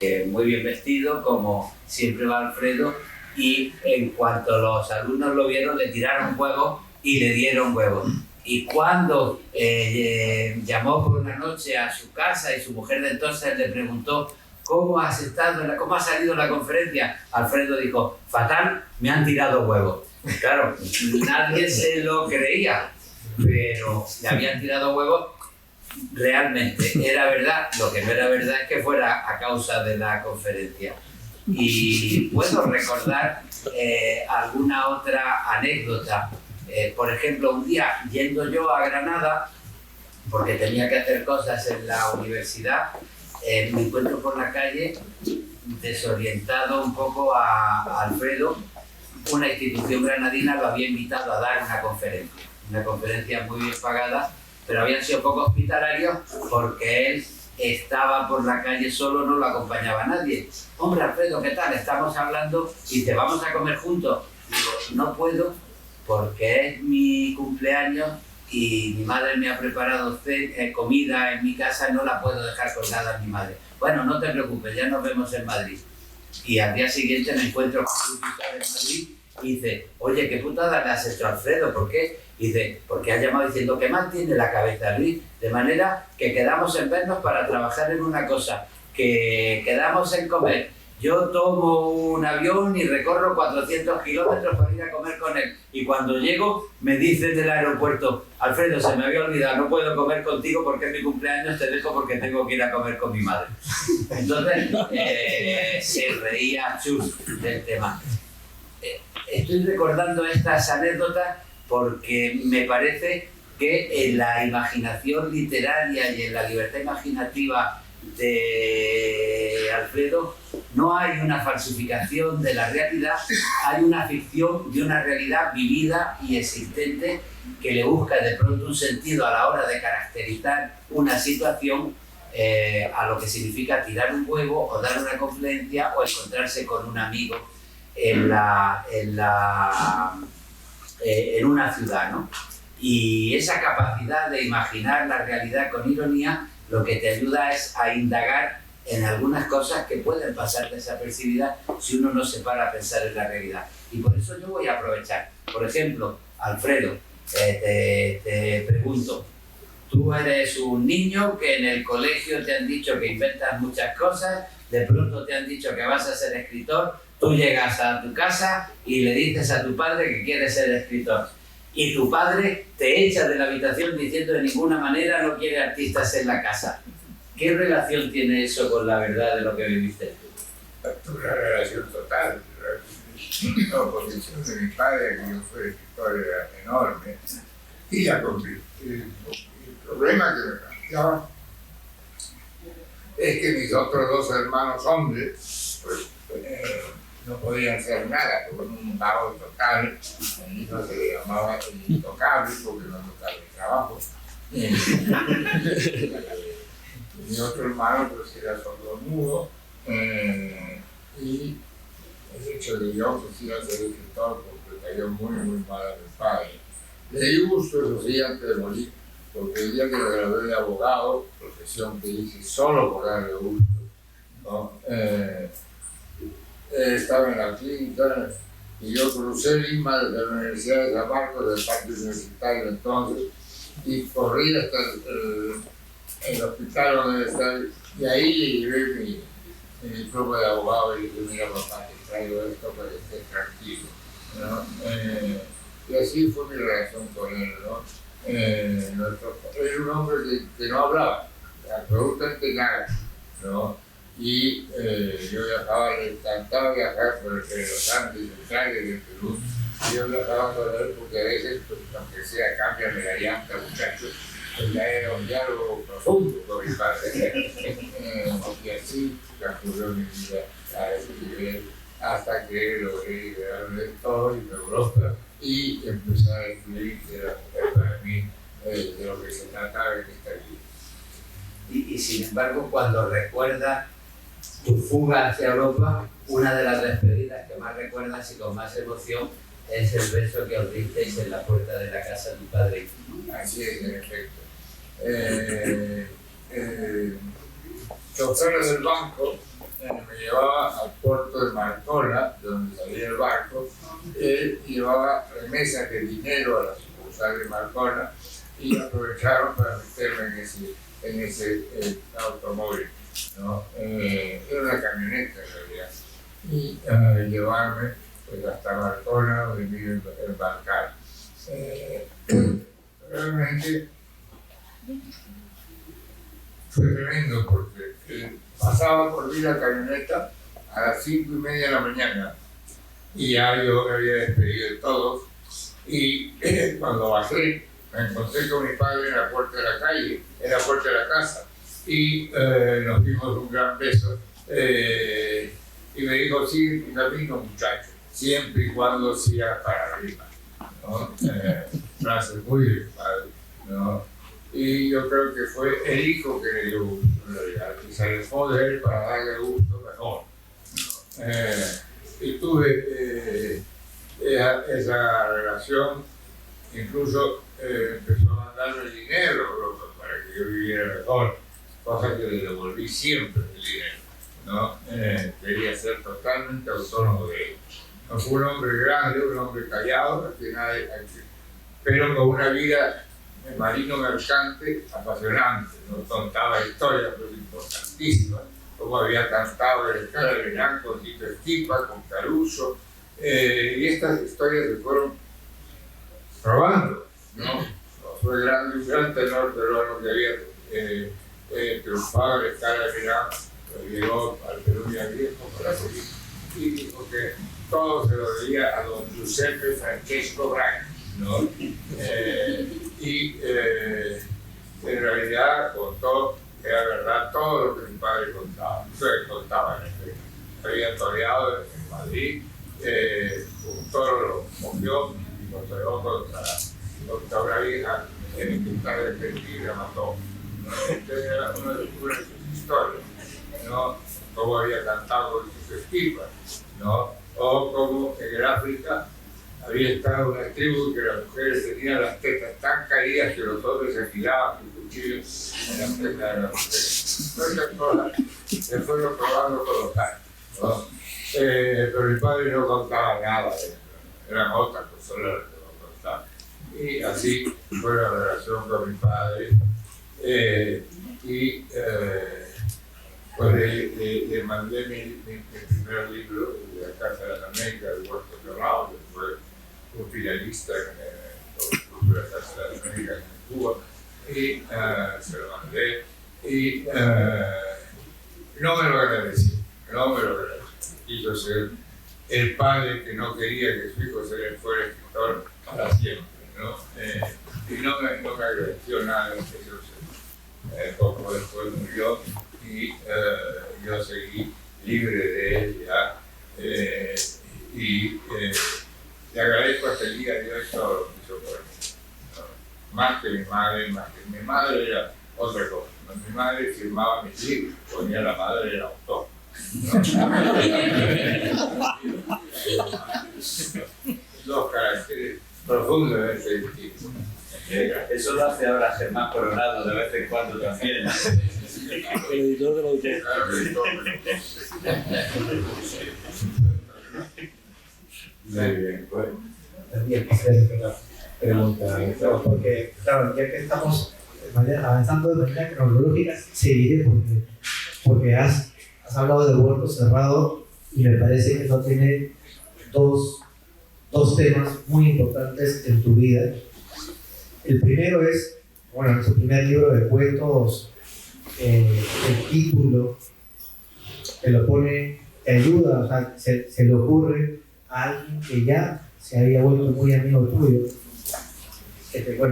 muy bien vestido, como siempre va Alfredo, y en cuanto los alumnos lo vieron, le tiraron huevos y le dieron huevos. Y cuando llamó por una noche a su casa y su mujer de entonces le preguntó ¿cómo has estado? ¿Cómo ha salido la conferencia? Alfredo dijo, fatal, me han tirado huevos. Claro, nadie se lo creía, pero le habían tirado huevos realmente. Era verdad, lo que no era verdad es que fuera a causa de la conferencia. Y puedo recordar alguna otra anécdota. Por ejemplo, un día yendo yo a Granada, porque tenía que hacer cosas en la universidad, me encuentro por la calle desorientado un poco a Alfredo. Una institución granadina lo había invitado a dar una conferencia muy bien pagada, pero habían sido poco hospitalarios porque él estaba por la calle solo, no lo acompañaba nadie. Hombre, Alfredo, ¿qué tal? Estamos hablando y te vamos a comer juntos. Digo, no puedo porque es mi cumpleaños y mi madre me ha preparado comida en mi casa, no la puedo dejar colgada a mi madre. Bueno, no te preocupes, ya nos vemos en Madrid. Y al día siguiente me encuentro con un en Madrid y dice, oye, ¿qué putada le has hecho a Alfredo? ¿Por qué? Y dice, porque ha llamado diciendo que mal tiene la cabeza Luis, de manera que quedamos en vernos para trabajar en una cosa, que quedamos en comer. Yo tomo un avión y recorro 400 kilómetros para ir a comer con él. Y cuando llego, me dice del aeropuerto, Alfredo, se me había olvidado, no puedo comer contigo porque es mi cumpleaños, te dejo porque tengo que ir a comer con mi madre. Entonces, se reía Chus del tema. Estoy recordando estas anécdotas porque me parece que en la imaginación literaria y en la libertad imaginativa de Alfredo no hay una falsificación de la realidad, hay una ficción de una realidad vivida y existente que le busca de pronto un sentido a la hora de caracterizar una situación, a lo que significa tirar un huevo o dar una conferencia o encontrarse con un amigo en una ciudad, ¿no? Y esa capacidad de imaginar la realidad con ironía lo que te ayuda es a indagar en algunas cosas que pueden pasar desapercibidas si uno no se para a pensar en la realidad. Y por eso yo voy a aprovechar. Por ejemplo, Alfredo, te pregunto, tú eres un niño que en el colegio te han dicho que inventas muchas cosas, de pronto te han dicho que vas a ser escritor, tú llegas a tu casa y le dices a tu padre que quieres ser escritor. Y tu padre te echa de la habitación diciendo de ninguna manera no quiere artistas en la casa. ¿Qué relación tiene eso con la verdad de lo que viviste? Una relación total. La oposición de mi padre, que yo fui escritor, era enorme. Y el problema que me planteaba es que mis otros dos hermanos hombres, pues, no podían hacer nada, con un vago total. Mi hijo se le llamaba el intocable porque no tocaba el trabajo. Mi otro hermano pues era sordomudo, y el hecho de yo quisiera ser escritor porque cayó muy mal a mi padre. Le di gusto, eso sí, antes de morir, porque el día que me gradué de abogado, profesión que hice solo por darle gusto, ¿no? Estaba en la clínica y yo crucé Lima desde la Universidad de San Marcos, del parque universitario entonces, y corrí hasta el hospital donde estaba, y ahí llevé mi diploma de abogado y dije, mira papá, te traigo esto para que estés tranquilo, ¿no? Y así fue mi relación con él, ¿no? Era un hombre que no hablaba, absolutamente nada, ¿no? Y yo viajaba, le encantaba viajar por los Andes centrales del Perú. Y yo viajaba con él porque a veces, pues, aunque sea, cámbiame la llanta, muchachos, pues ya era un diálogo profundo con mi padre. Y así transcurrió mi vida a ese nivel, hasta que logré liberarme de todo y me Europa y empezar a escribir, que era para mí de lo que se trataba en esta vida. Y sin embargo, cuando recuerdas tu fuga hacia Europa, una de las despedidas que más recuerdas y con más emoción es el beso que os disteis en la puerta de la casa de tu padre. Así es, en efecto. Choferes del banco puerto de Marcona, donde salía el barco, él llevaba remesas de dinero a la sucursal de Marcona y aprovecharon para meterme en ese automóvil, ¿no? Era una camioneta en realidad, y llevarme pues, hasta Marcona, donde me iba a embarcar. Realmente fue tremendo porque pasaba por mí la camioneta a las 5:30 de la mañana y ya yo me había despedido de todos y cuando bajé me encontré con mi padre en la puerta de la calle, en la puerta de la casa y nos dimos un gran beso y me dijo, sigue tu camino muchacho, siempre y cuando sigas para arriba, ¿no? Frase muy de mi padre, ¿no? Y yo creo que fue el hijo que le dio gusto, en realidad, y se alejó de él para darle gusto mejor. Y tuve esa relación, incluso empezó a mandarme dinero para que yo viviera mejor, cosa que le devolví siempre el dinero, ¿no? Quería ser totalmente autónomo de él. No fue un hombre grande, un hombre callado, al final, pero con una vida marino mercante apasionante, ¿no? Contaba historias pero importantísimas, como había cantado el Escala de Verán con Tito Esquipa, con Caruso, y estas historias se fueron probando, ¿no? Fue un gran tenor peruano que había triunfado en el Escala de Verán, llegó al Perú ya viejo para seguir, y dijo que todo se lo debía a don Giuseppe Francesco Braga, ¿no? En realidad contó que era verdad todo lo que mi padre contaba. Contaba en efecto. Había toreado en Madrid, un toro lo cogió y lo toreó contra una vieja en el quintal de Petit y la mató. Esta era una de sus historias, ¿no? Cómo había cantado con sus esquipas, ¿no? O como en el África había estado una tribu que las mujeres tenían las tetas tan caídas que los hombres se afilaban con cuchillos en las tetas de las mujeres. Muchas cosas se fueron probando con los años, ¿no? Pero mi padre no contaba nada de eso, eran otras personas las que no contaban. Y así fue la relación con mi padre. Pues le mandé mi primer libro de la Casa de las Américas, de Huerto Cerrado, que fue un finalista en la Casa de las Américas en Cuba, y se lo mandé, y no me lo agradecí, quiso ser el padre que no quería que su hijo fuera escritor para siempre, ¿no? Y no me agradeció nada de eso. Poco después murió y yo seguí libre de él ya, y le agradezco hasta el día de hoy todo lo que hizo por mí, ¿no? Más que mi madre era otra cosa, ¿no? Mi madre firmaba mis libros, ponía la madre del autor, ¿no? Dos caracteres profundamente distintos. Eso lo hace ahora Germán Coronado de vez en cuando también. El editor del autor. Muy bien, pues. También quisiera hacer una pregunta, porque, claro, ya que estamos avanzando de manera cronológica, seguiré porque has hablado de Huerto Cerrado y me parece que eso tiene dos temas muy importantes en tu vida. El primero es, bueno, en su primer libro de cuentos, el título te lo pone, te ayuda, o sea, se le ocurre a alguien que ya se había vuelto muy amigo tuyo,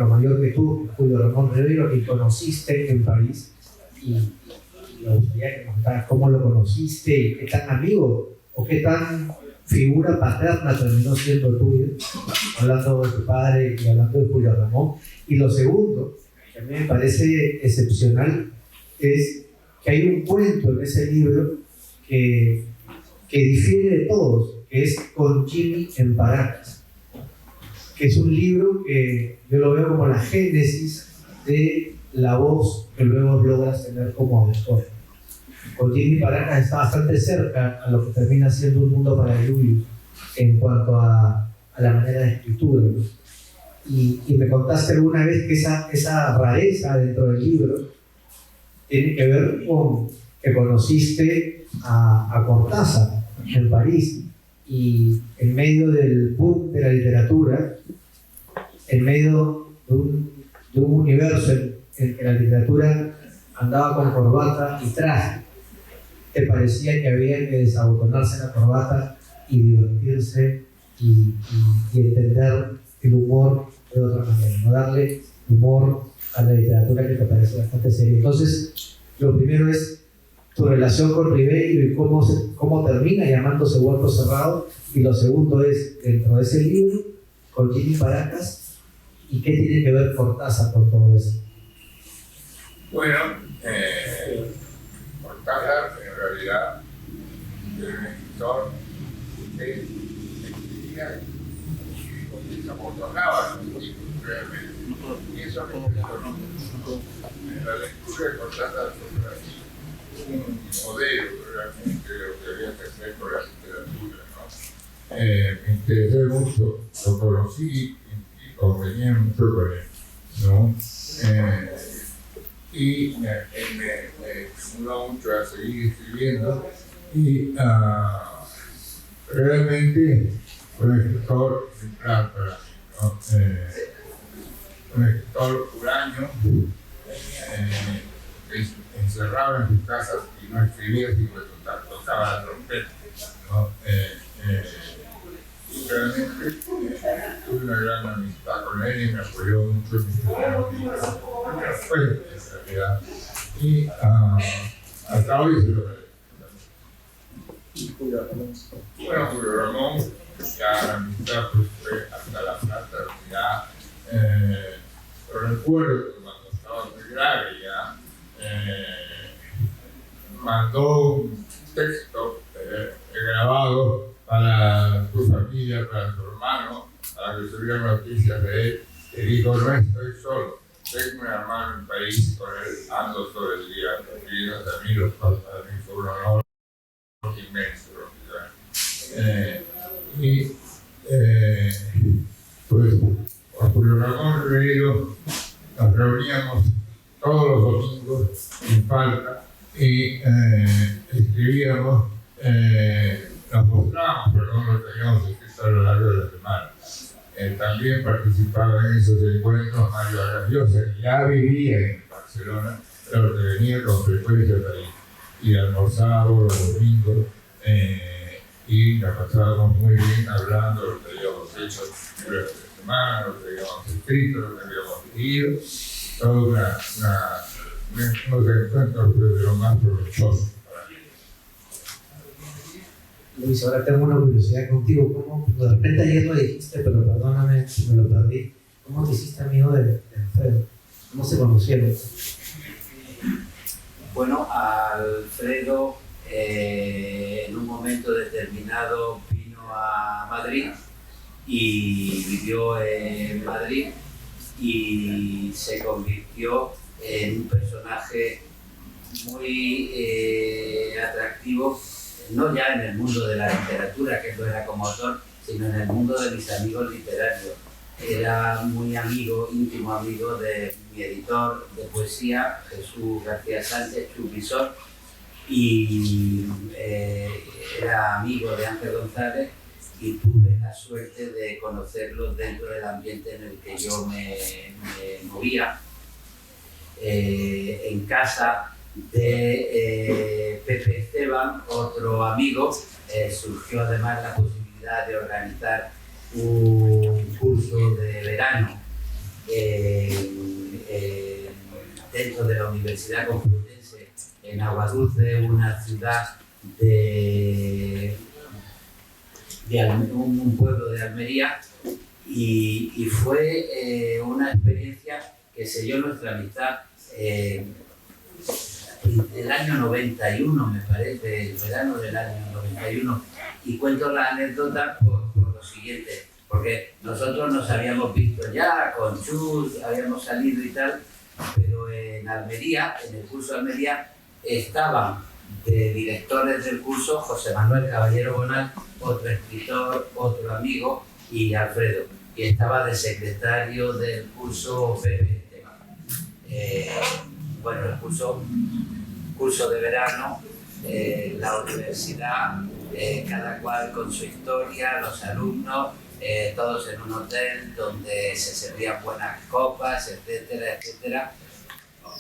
mayor que tú, Julio Ramón Rivero, que conociste en París, y me gustaría que contaras cómo lo conociste y qué tan amigo o qué tan figura paterna terminó siendo tuyo, hablando de tu padre y hablando de Julio Ramón. Y lo segundo, que a mí me parece excepcional, es que hay un cuento en ese libro que difiere de todos, que es Con Jimmy en Paracas, que es un libro que yo lo veo como la génesis de la voz que luego logras tener como autor. con Jimmy Paracas está bastante cerca a lo que termina siendo Un Mundo para Yuyu en cuanto a la manera de escritura, ¿no? Y me contaste alguna vez que esa rareza dentro del libro tiene que ver con que conociste a Cortázar en París, y en medio del boom de la literatura, en medio de un universo en que la literatura andaba con corbata y traje, te parecía que había que desabotonarse la corbata y divertirse y entender el humor de otra manera, no darle humor a la literatura, que te parece bastante seria. Entonces, lo primero es tu relación con Ribeiro y cómo termina llamándose Huerto Cerrado, y lo segundo es, dentro de ese libro, con Jimmy Paracas, y qué tiene que ver Cortázar con todo eso. Bueno, Cortázar en realidad es un escritor que escribía y se amontonaba los libros realmente. Y eso me impresionó mucho. En la lectura de Cortázar fue un modelo realmente de lo que había que hacer con la literatura, ¿no? Me interesé mucho, lo conocí y convenía mucho con él, ¿no? Y me estimuló mucho a seguir escribiendo, y realmente fue un escritor ejemplar para mí, ¿no? Un escritor huraño, encerrado en sus casas y no escribía, sino que tocaba la trompeta, ¿no? Y realmente tuve una gran amistad con él y me apoyó mucho en mis primeros libros, en realidad. Y hasta hoy se lo agradezco. Bueno, Julio Ramón, ya la amistad pues, fue hasta la fraternidad. Lo recuerdo que cuando estaba muy grave ya, mandó un texto grabado para su familia, para su hermano, para que tuvieran noticias de él. Y dijo: no estoy solo, tengo un hermano en París, con él ando todo el día, refiriéndose a mí, los para mí fue un honor inmenso. Pues con Julio Ramón Ribeiro nos reuníamos todos los domingos sin falta y escribíamos, nos mostrábamos, pero no lo teníamos escrito a lo largo de la semana. También participaba en esos encuentros Mario Vargas, que ya vivía en Barcelona, pero que venía con frecuencia a París y almorzábamos los domingos, y la pasábamos muy bien hablando de lo que habíamos hecho durante la semana, lo que habíamos escrito, lo que habíamos leído, toda unos encuentros de lo más provechosos para mí. Luis, ahora tengo una curiosidad contigo. ¿Cómo, de repente ayer lo dijiste, pero perdóname si me lo perdí? ¿Cómo te hiciste amigo de Alfredo? ¿Cómo se conocieron? Bueno, Alfredo en un momento determinado vino a Madrid y vivió en Madrid y se convirtió en un personaje muy atractivo, no ya en el mundo de la literatura, que no era como autor, sino en el mundo de mis amigos literarios. Era muy amigo, íntimo amigo de mi editor de poesía, Jesús García Sánchez, Chupisor, y era amigo de Ángel González, y tuve la suerte de conocerlo dentro del ambiente en el que yo me movía. En casa de Pepe Esteban, otro amigo, surgió además la posibilidad de organizar un curso de verano dentro de la Universidad Complutense en Aguadulce, una ciudad un pueblo de Almería, y fue una experiencia que selló nuestra amistad. El año 91, me parece, el verano del año 91, y cuento la anécdota por lo siguiente, porque nosotros nos habíamos visto ya con Chus, habíamos salido y tal, pero en Almería, en el curso de Almería, estaban de directores del curso, José Manuel Caballero Bonal, otro escritor, otro amigo, y Alfredo. Y estaba de secretario del curso Pepe Esteban. Bueno, el curso de verano, la universidad, cada cual con su historia, los alumnos, todos en un hotel donde se servían buenas copas, etcétera, etcétera.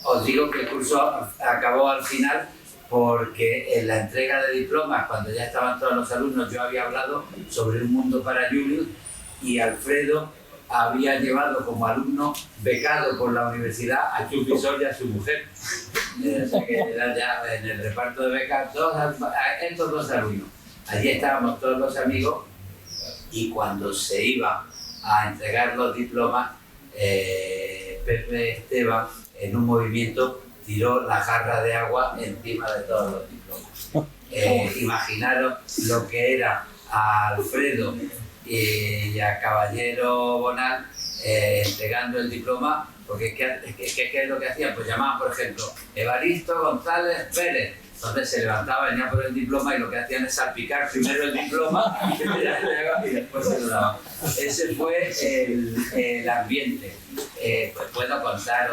Os digo que el curso acabó al final porque en la entrega de diplomas, cuando ya estaban todos los alumnos, yo había hablado sobre Un mundo para Julius y Alfredo había llevado como alumno becado por la universidad a Chupi Sol y a su mujer. O sea que era ya en el reparto de becas estos dos alumnos. Allí estábamos todos los amigos y cuando se iba a entregar los diplomas, Pepe Esteban, en un movimiento, tiró la jarra de agua encima de todos los diplomas. Imaginaros lo que era a Alfredo y a Caballero Bonal entregando el diploma, porque ¿qué es lo que hacían? Pues llamaban, por ejemplo, Evaristo González Pérez. Entonces se levantaba, venía por el diploma y lo que hacían es salpicar primero el diploma y después se lo daban. Ese fue el ambiente. Pues puedo contar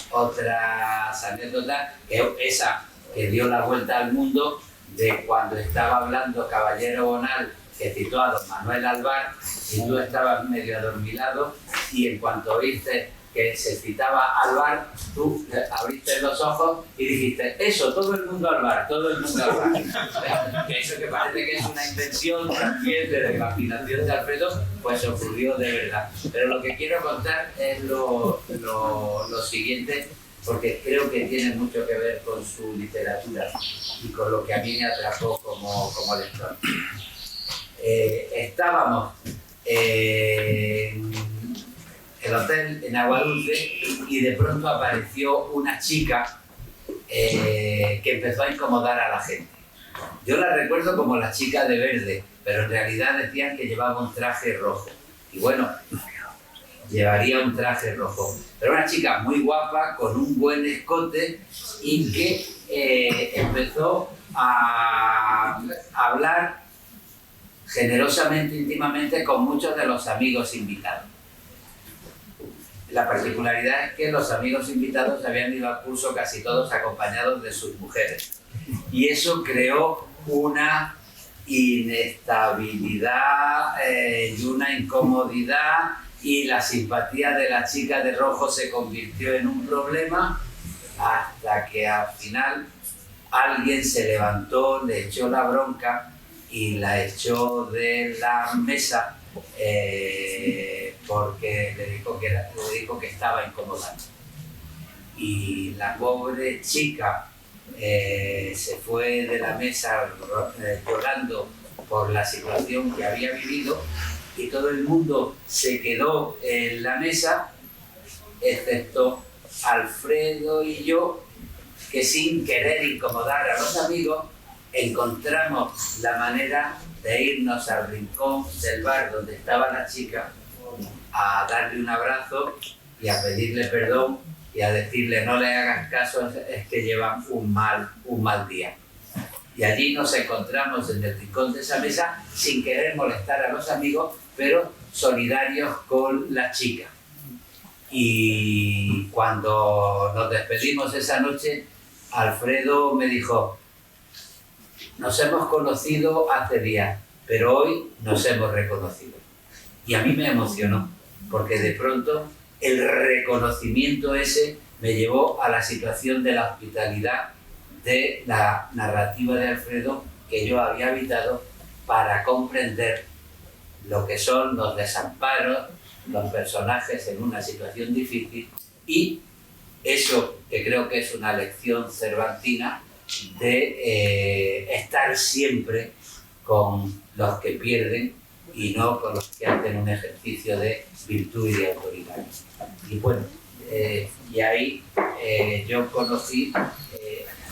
otras anécdotas, esa que dio la vuelta al mundo, de cuando estaba hablando Caballero Bonal, que citó a don Manuel Alvar, y tú estabas medio adormilado, y en cuanto oíste que se citaba al bar, tú abriste los ojos y dijiste, eso, todo el mundo al bar, todo el mundo al bar. Que eso que parece que es una invención también de la imaginación de Alfredo, pues ocurrió de verdad. Pero lo que quiero contar es lo siguiente, porque creo que tiene mucho que ver con su literatura y con lo que a mí me atrapó como lector. Estábamos el hotel en Aguadulce y de pronto apareció una chica que empezó a incomodar a la gente. Yo la recuerdo como la chica de verde, pero en realidad decían que llevaba un traje rojo. Y bueno, llevaría un traje rojo. Pero una chica muy guapa, con un buen escote y que empezó a hablar generosamente, íntimamente con muchos de los amigos invitados. La particularidad es que los amigos invitados habían ido al curso casi todos acompañados de sus mujeres. Y eso creó una inestabilidad y una incomodidad, y la simpatía de la chica de rojo se convirtió en un problema, hasta que al final alguien se levantó, le echó la bronca y la echó de la mesa porque le dijo que estaba incomodando. Y la pobre chica se fue de la mesa llorando por la situación que había vivido, y todo el mundo se quedó en la mesa, excepto Alfredo y yo, que sin querer incomodar a los amigos, encontramos la manera de irnos al rincón del bar donde estaba la chica, a darle un abrazo y a pedirle perdón y a decirle no le hagas caso, es que llevan un mal día. Y allí nos encontramos en el rincón de esa mesa sin querer molestar a los amigos, pero solidarios con la chica. Y cuando nos despedimos esa noche, Alfredo me dijo, nos hemos conocido hace días, pero hoy nos hemos reconocido. Y a mí me emocionó, porque de pronto el reconocimiento ese me llevó a la situación de la hospitalidad de la narrativa de Alfredo que yo había habitado, para comprender lo que son los desamparos, los personajes en una situación difícil, y eso que creo que es una lección cervantina de estar siempre con los que pierden y no con los que hacen un ejercicio de virtud y de autoridad. Y bueno, y ahí yo conocí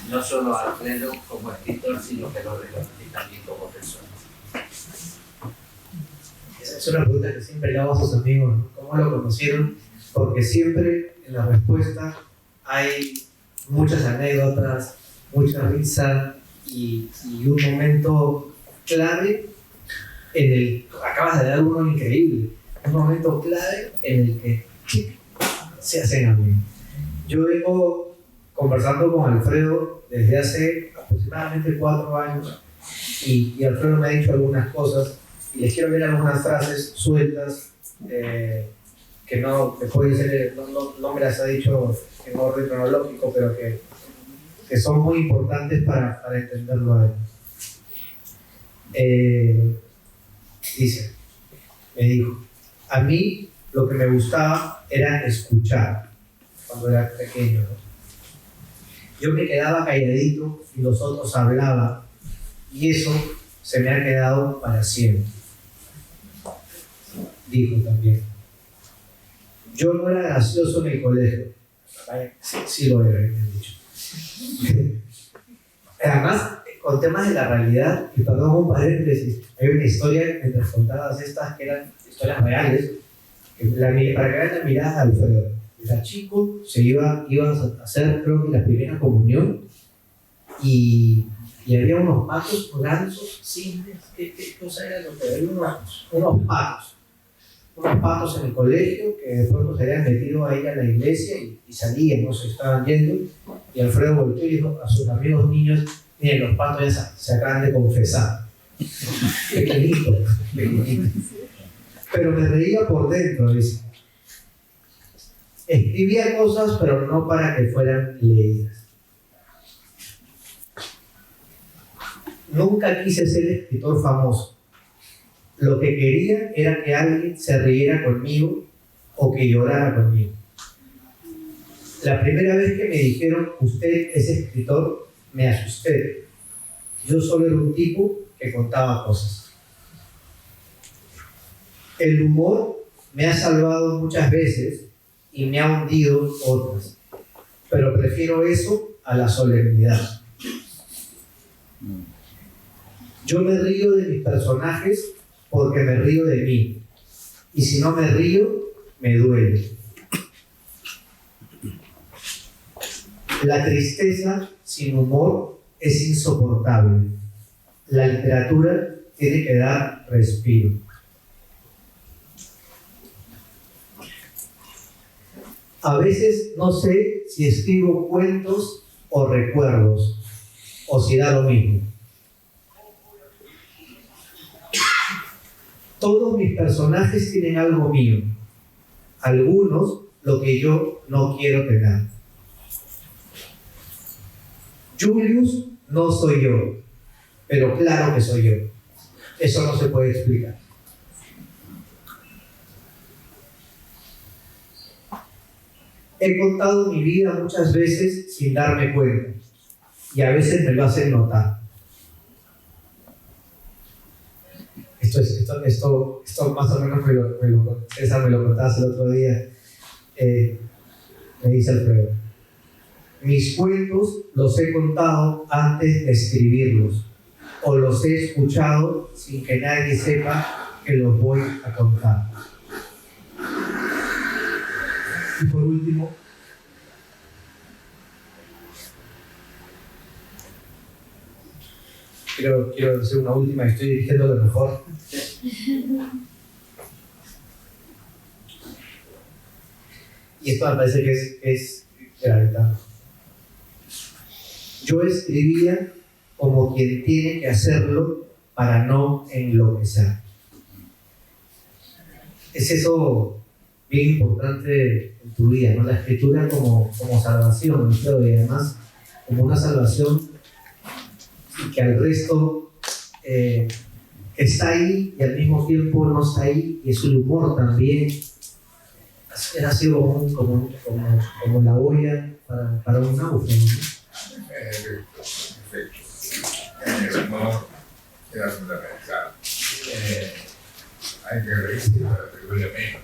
no solo a Alfredo como escritor, sino que lo reconocí también como persona. Es una pregunta que siempre le hago a sus amigos, ¿no? ¿Cómo lo conocieron? Porque siempre en la respuesta hay muchas anécdotas, mucha risa y un momento clave en el, acabas de dar uno increíble, un momento clave en el que se hacen amigos. Yo vengo conversando con Alfredo desde hace aproximadamente 4 años y Alfredo me ha dicho algunas cosas y les quiero leer algunas frases sueltas que no, que pueden ser, no me las ha dicho en orden cronológico, pero que son muy importantes para entenderlo a él. Dice, me dijo, a mí lo que me gustaba era escuchar cuando era pequeño, ¿no? Yo me quedaba calladito y los otros hablaban y eso se me ha quedado para siempre. Dijo también, yo no era gracioso en el colegio. Sí lo era, me han dicho. Además, con temas de la realidad, y perdón un paréntesis, hay una historia mientras contabas estas que eran historias reales, para que vean la mirada de Alfredo. Era chico, se iba a hacer, creo que la primera comunión, y había unos patos gansos, cisnes, ¿qué cosa era lo que había? Unos patos en el colegio que de pronto se habían metido ahí a la iglesia y salían, no se estaban yendo, y Alfredo volvió y dijo a sus amigos niños, miren, los patos ya se acaban de confesar. Pequeñito. Pero me reía por dentro, dice. Escribía cosas, pero no para que fueran leídas. Nunca quise ser escritor famoso. Lo que quería era que alguien se riera conmigo o que llorara conmigo. La primera vez que me dijeron, usted es escritor, me asusté. Yo solo era un tipo que contaba cosas. El humor me ha salvado muchas veces y me ha hundido otras, pero prefiero eso a la solemnidad. Yo me río de mis personajes porque me río de mí, y si no me río, me duele. La tristeza sin humor es insoportable. La literatura tiene que dar respiro. A veces no sé si escribo cuentos o recuerdos, o si da lo mismo. Todos mis personajes tienen algo mío, algunos lo que yo no quiero tener. Julius no soy yo, pero claro que soy yo. Eso no se puede explicar. He contado mi vida muchas veces sin darme cuenta, y a veces me lo hacen notar. Esto más o menos César me lo contabas el otro día. Me dice Alfredo, mis cuentos los he contado antes de escribirlos, o los he escuchado sin que nadie sepa que los voy a contar. Y por último, quiero decir una última, estoy dirigiendo lo mejor. Y esto me parece que es de la verdad. Yo escribía como quien tiene que hacerlo para no enloquecer. Es eso bien importante en tu vida, ¿no? La escritura como salvación, ¿no? Y además como una salvación y que al resto está ahí y al mismo tiempo no está ahí, y es el humor también. Ha sido como la olla para un náufrago, ¿no? El humor era fundamental. Hay que reírse para que duele menos.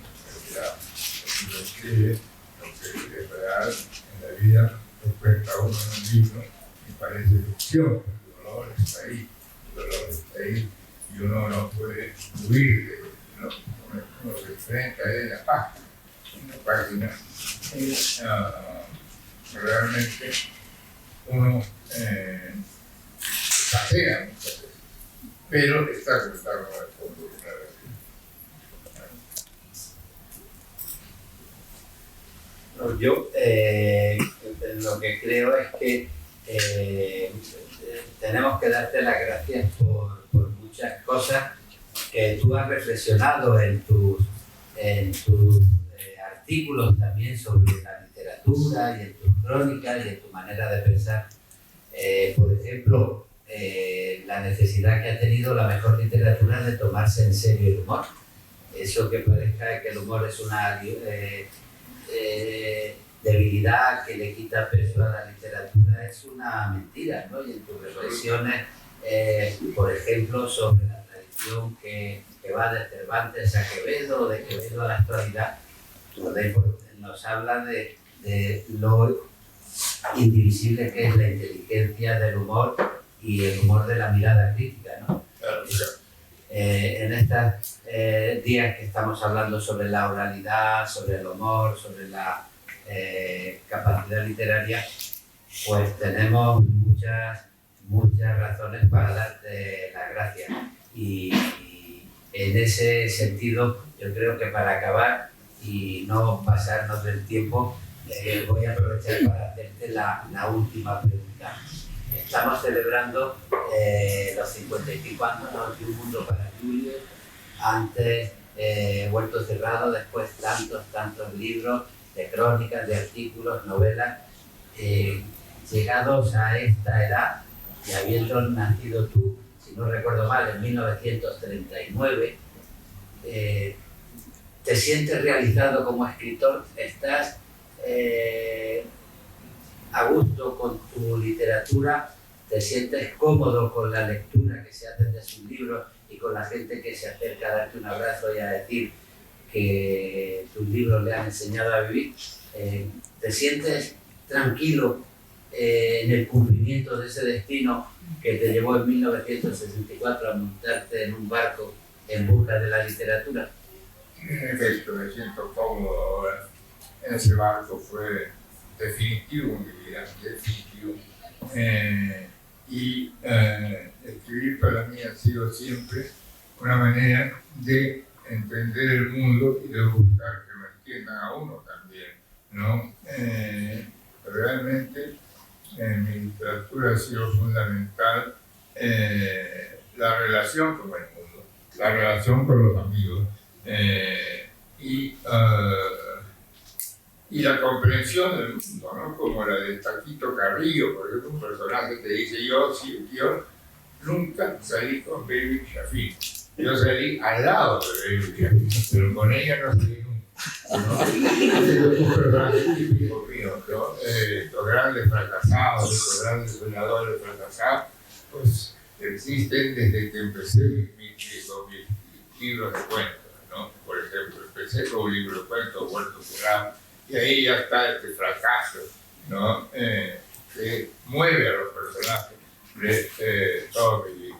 Lo que escribe, lo que es real en la vida, lo cuenta uno en un libro y parece ficción. El dolor está ahí, y uno no puede huir de él, ¿no? Uno se enfrenta a él en la página. Realmente uno pasea muchas veces, pero está conectado con el fondo de la No, realidad. yo lo que creo es que tenemos que darte las gracias por muchas cosas que tú has reflexionado en tus artículos también sobre la literatura y en tus crónicas y en tu manera de pensar. Por ejemplo, la necesidad que ha tenido la mejor literatura de tomarse en serio el humor. Eso que parezca que el humor es una debilidad que le quita peso a la literatura es una mentira, ¿no? Y en tus reflexiones, por ejemplo, sobre la tradición que va de Cervantes a Quevedo, de Quevedo a la actualidad, nos habla de lo indivisible que es la inteligencia del humor y el humor de la mirada crítica, ¿no? Claro. En estos días que estamos hablando sobre la oralidad, sobre el humor, sobre la capacidad literaria, pues tenemos muchas razones para darte las gracias. Y en ese sentido, yo creo que para acabar y no pasarnos del tiempo, voy a aprovechar para hacerte la última pregunta. Estamos celebrando los 55 años de Un Mundo para Julio, antes Huerto Cerrado, después tantos libros de crónicas, de artículos, novelas. Llegados a esta edad y habiendo nacido tú, si no recuerdo mal, en 1939, ¿te sientes realizado como escritor? ¿Estás a gusto con tu literatura? ¿Te sientes cómodo con la lectura que se hace de sus libros y con la gente que se acerca a darte un abrazo y a decir que tus libros le han enseñado a vivir? ¿Te sientes tranquilo en el cumplimiento de ese destino que te llevó en 1964 a montarte en un barco en busca de la literatura? En efecto, me siento cómodo ahora. Ese barco fue definitivo en mi vida, definitivo. Escribir para mí ha sido siempre una manera de entender el mundo y de buscar que lo entiendan a uno también, ¿no? Realmente en mi literatura ha sido fundamental la relación con el mundo, la relación con los amigos y la comprensión del mundo, ¿no? Como la de Taquito Carrillo, por ejemplo, un personaje que dice: yo nunca salí con Baby Shafir, yo salí al lado de Baby Shafir, pero con ella no salí nunca, ¿no? Es un personaje típico mío, ¿no? Los grandes fracasados, los grandes soñadores fracasados, pues existen desde que empecé con mis libros de cuentos, ¿no? Por ejemplo, empecé con un libro de cuentos, Huerto Cerrado, y ahí ya está este fracaso, ¿no? Que mueve a los personajes de todo mi libro.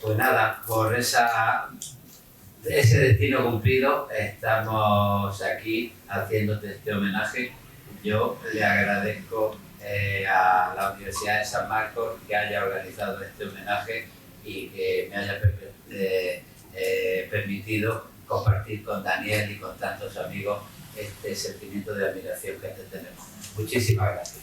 Pues nada, por ese destino cumplido estamos aquí haciéndote este homenaje. Yo le agradezco a la Universidad de San Marcos que haya organizado este homenaje y que me haya permitido compartir con Daniel y con tantos amigos este sentimiento de admiración que te tenemos. Muchísimas gracias.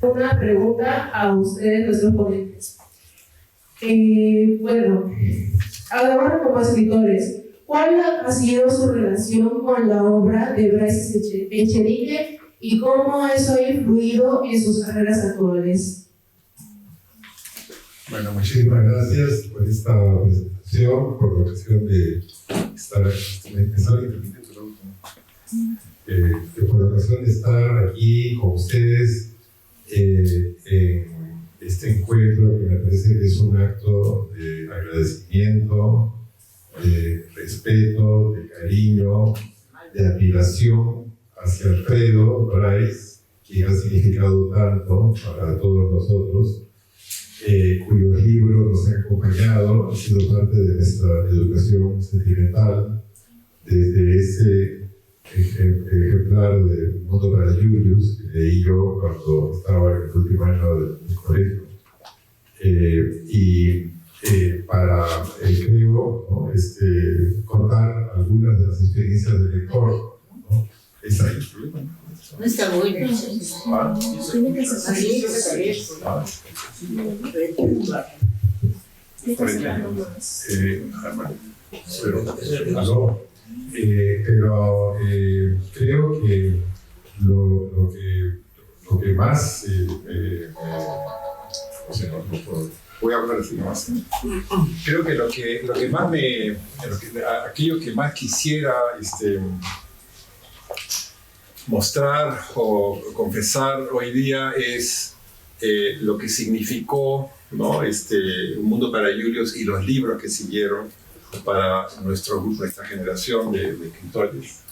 Una pregunta a ustedes, nuestros ponentes. Bueno, ahora como escritores, ¿cuál ha sido su relación con la obra de Bryce Echenique y cómo eso ha influido en sus carreras actuales? Bueno, muchísimas gracias por esta presentación, por la ocasión de estar aquí con ustedes en este encuentro que me parece que es un acto de agradecimiento, de respeto, de cariño, de admiración hacia Alfredo Bryce, quien ha significado tanto para todos nosotros, cuyos libros nos ha acompañado, ha sido parte de nuestra educación sentimental, desde ese ejemplar de Mundo para Julius que leí yo cuando estaba en el último año del colegio. Para, creo, ¿no? Contar algunas de las experiencias del lector, ¿no? ¿Está ahí el problema? No está bueno. ¿Ah? Tiene que ser así. Pero creo que lo que más voy a hablar así más. Creo que lo que más aquello que más quisiera mostrar o confesar hoy día es lo que significó, ¿no? Un Mundo para Julius y los libros que siguieron para nuestra generación de escritores.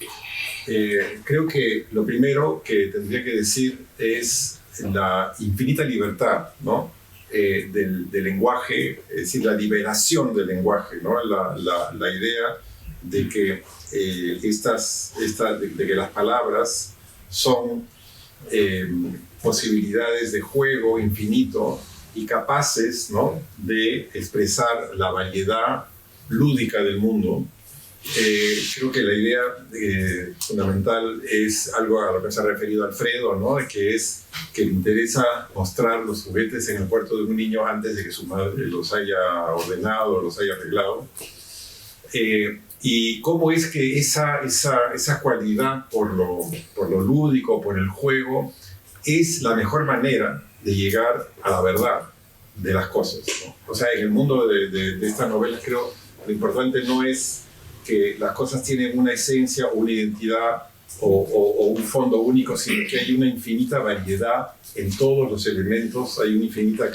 Creo que lo primero que tendría que decir es la infinita libertad, ¿no? Del lenguaje, es decir, la liberación del lenguaje, ¿no? La idea de que de que las palabras son posibilidades de juego infinito y capaces, ¿no? De expresar la variedad lúdica del mundo. Creo que la idea fundamental es algo a lo que se ha referido Alfredo, ¿no? Que es que le interesa mostrar los juguetes en el cuarto de un niño antes de que su madre los haya ordenado, los haya arreglado. Y cómo es que esa cualidad por lo lúdico, por el juego, es la mejor manera de llegar a la verdad de las cosas, ¿no? O sea, en el mundo de estas novelas, creo lo importante no es que las cosas tienen una esencia o una identidad o un fondo único, sino que hay una infinita variedad en todos los elementos, hay una infinita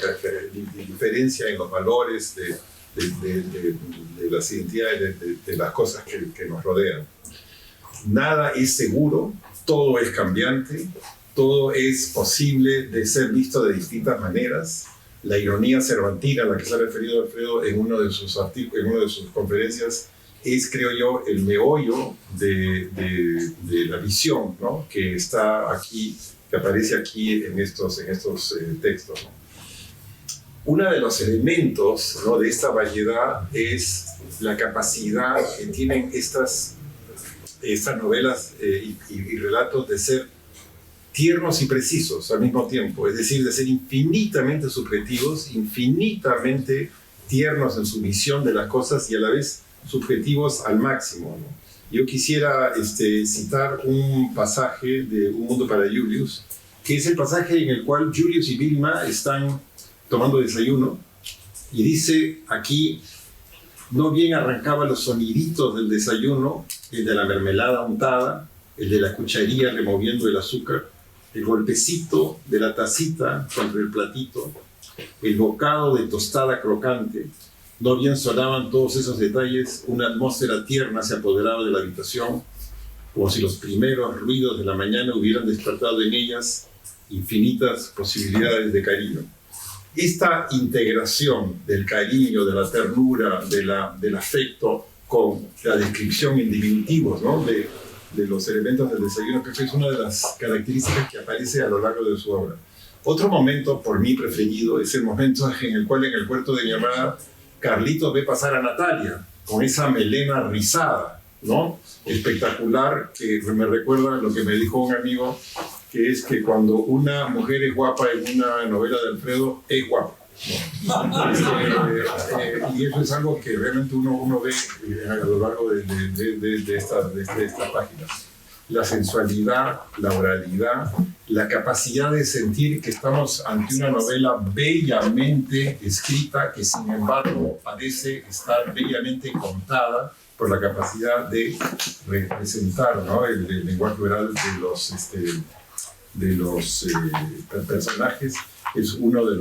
diferencia en los valores de las identidades de las cosas que nos rodean. Nada es seguro, todo es cambiante, todo es posible de ser visto de distintas maneras. La ironía cervantina a la que se ha referido Alfredo en una de sus conferencias es, creo yo, el meollo de la visión, ¿no? Que está aquí, que aparece aquí en estos textos, ¿no? Uno de los elementos, ¿no? De esta variedad es la capacidad que tienen estas novelas y relatos de ser tiernos y precisos al mismo tiempo, es decir, de ser infinitamente subjetivos, infinitamente tiernos en su visión de las cosas y a la vez subjetivos al máximo, ¿no? Yo quisiera citar un pasaje de Un Mundo para Julius, que es el pasaje en el cual Julius y Vilma están tomando desayuno y dice aquí: no bien arrancaba los soniditos del desayuno, el de la mermelada untada, el de la cucharilla removiendo el azúcar, el golpecito de la tacita contra el platito, el bocado de tostada crocante. No bien sonaban todos esos detalles, una atmósfera tierna se apoderaba de la habitación, como si los primeros ruidos de la mañana hubieran despertado en ellas infinitas posibilidades de cariño. Esta integración del cariño, de la ternura, del afecto con la descripción en diminutivos, ¿no? de los elementos del desayuno, creo que es una de las características que aparece a lo largo de su obra. Otro momento, por mí preferido, es el momento en el cual en el cuarto de mi amada Carlitos ve pasar a Natalia con esa melena rizada, ¿no? Espectacular, que me recuerda lo que me dijo un amigo, que es que cuando una mujer es guapa en una novela de Alfredo, es guapa, ¿no? Y eso es algo que realmente uno ve a lo largo de estas páginas. La sensualidad, la oralidad, la capacidad de sentir que estamos ante una novela bellamente escrita, que sin embargo parece estar bellamente contada por la capacidad de representar, ¿no? el lenguaje oral de los personajes. Es una de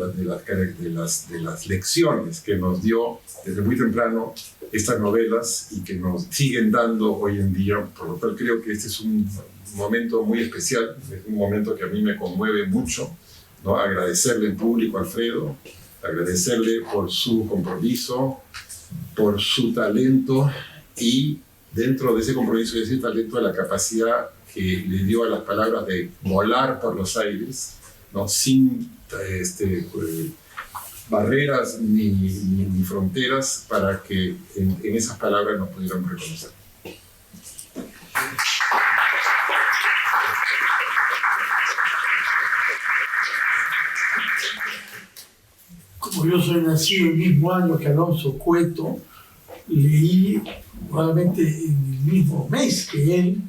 las lecciones que nos dio desde muy temprano estas novelas y que nos siguen dando hoy en día. Por lo cual creo que este es un momento muy especial, es un momento que a mí me conmueve mucho, ¿no? Agradecerle en público a Alfredo, agradecerle por su compromiso, por su talento y dentro de ese compromiso y ese talento, la capacidad que le dio a las palabras de volar por los aires, ¿no? Sin barreras ni fronteras, para que en esas palabras nos pudiéramos reconocer. Como yo soy nacido el mismo año que Alonso Cueto, leí probablemente en el mismo mes que él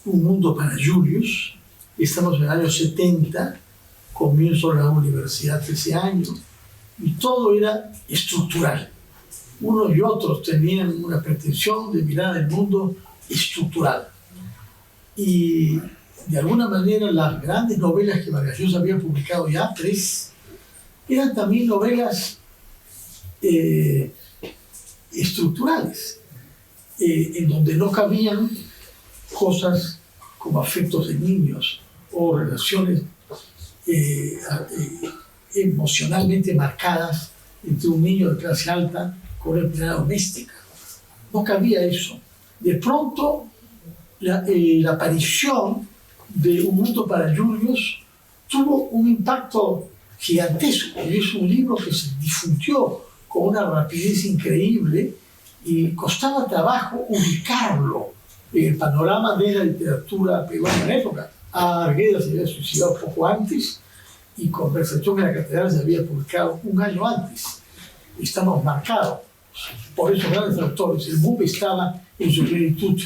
Un mundo para Julius. Estamos en el año 70, comienzo la universidad ese año, y todo era estructural. Unos y otros tenían una pretensión de mirar el mundo estructural. Y de alguna manera las grandes novelas que Vargas Llosa había publicado ya, 3, eran también novelas estructurales, en donde no cabían cosas como afectos de niños o relaciones emocionalmente marcadas entre un niño de clase alta con una empleada doméstica. No cabía eso. De pronto, la aparición de Un mundo para Julius tuvo un impacto gigantesco. Es un libro que se difundió con una rapidez increíble y costaba trabajo ubicarlo en el panorama de la literatura peruana en la época. Argueda se había suicidado poco antes y Conversación en la Catedral se había publicado un año antes. Estamos marcados por esos grandes autores. El boom estaba en su plenitud.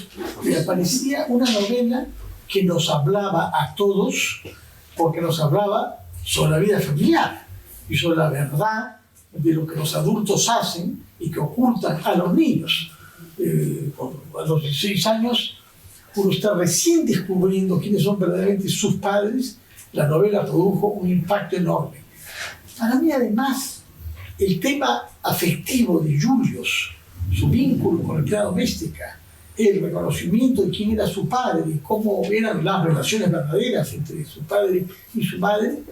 Y aparecía una novela que nos hablaba a todos, porque nos hablaba sobre la vida familiar y sobre la verdad de lo que los adultos hacen y que ocultan a los niños. A los 16 años, uno está recién descubriendo quiénes son verdaderamente sus padres. La novela produjo un impacto enorme. Para mí, además, el tema afectivo de Julius, su vínculo con la empleada doméstica, el reconocimiento de quién era su padre y cómo eran las relaciones verdaderas entre su padre y su madre,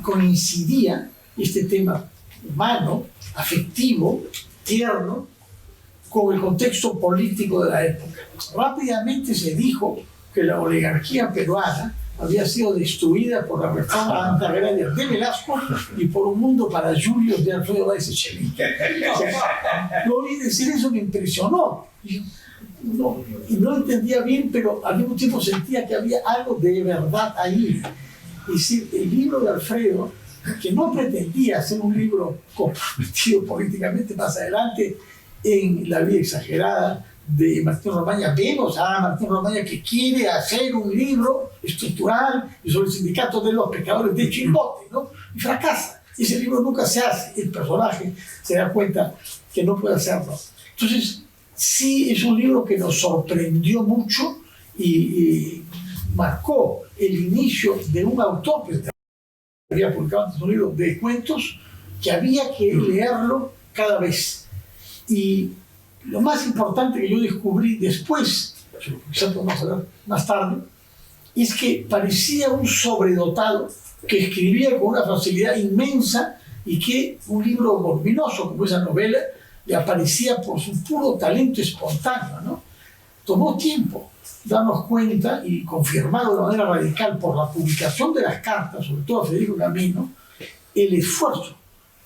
coincidía este tema humano, afectivo, tierno, con el contexto político de la época. Rápidamente se dijo que la oligarquía peruana había sido destruida por la reforma antiagraria de Velasco y por Un mundo para Julius de Alfredo Báez Echenique. Yo oí decir eso, me impresionó. Y no entendía bien, pero al mismo tiempo sentía que había algo de verdad ahí. Es decir, el libro de Alfredo, que no pretendía ser un libro comprometido políticamente más adelante, en La vida exagerada de Martín Romaña, vemos a Martín Romaña que quiere hacer un libro estructural y sobre el sindicato de los pescadores de Chimbote, ¿no? Y fracasa. Ese libro nunca se hace. El personaje se da cuenta que no puede hacerlo. Entonces, sí es un libro que nos sorprendió mucho y marcó el inicio de un autor que había publicado antes un libro de cuentos que había que leerlo cada vez. Y lo más importante que yo descubrí después, quizás podemos hablar más tarde, es que parecía un sobredotado que escribía con una facilidad inmensa y que un libro voluminoso como esa novela le aparecía por su puro talento espontáneo, ¿no? Tomó tiempo darnos cuenta y confirmarlo de manera radical por la publicación de las cartas, sobre todo a Federico Camino, el esfuerzo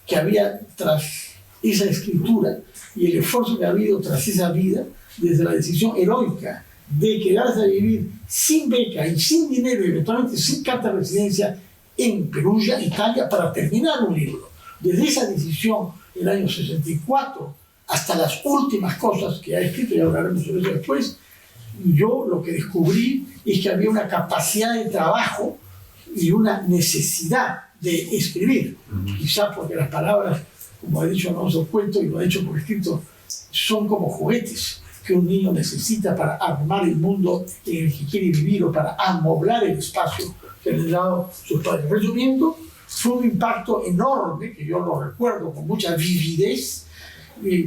que había tras esa escritura y el esfuerzo que ha habido tras esa vida, desde la decisión heroica de quedarse a vivir sin beca y sin dinero y eventualmente sin carta de residencia en Perugia, Italia, para terminar un libro. Desde esa decisión, el año 64, hasta las últimas cosas que ha escrito, y hablaremos sobre eso después, yo lo que descubrí es que había una capacidad de trabajo y una necesidad de escribir. Quizás porque las palabras, como ha dicho Alonso Cueto y lo ha dicho por escrito, son como juguetes que un niño necesita para armar el mundo en el que quiere vivir o para amoblar el espacio que le han dado sus padres. Resumiendo, fue un impacto enorme, que yo lo recuerdo con mucha vividez,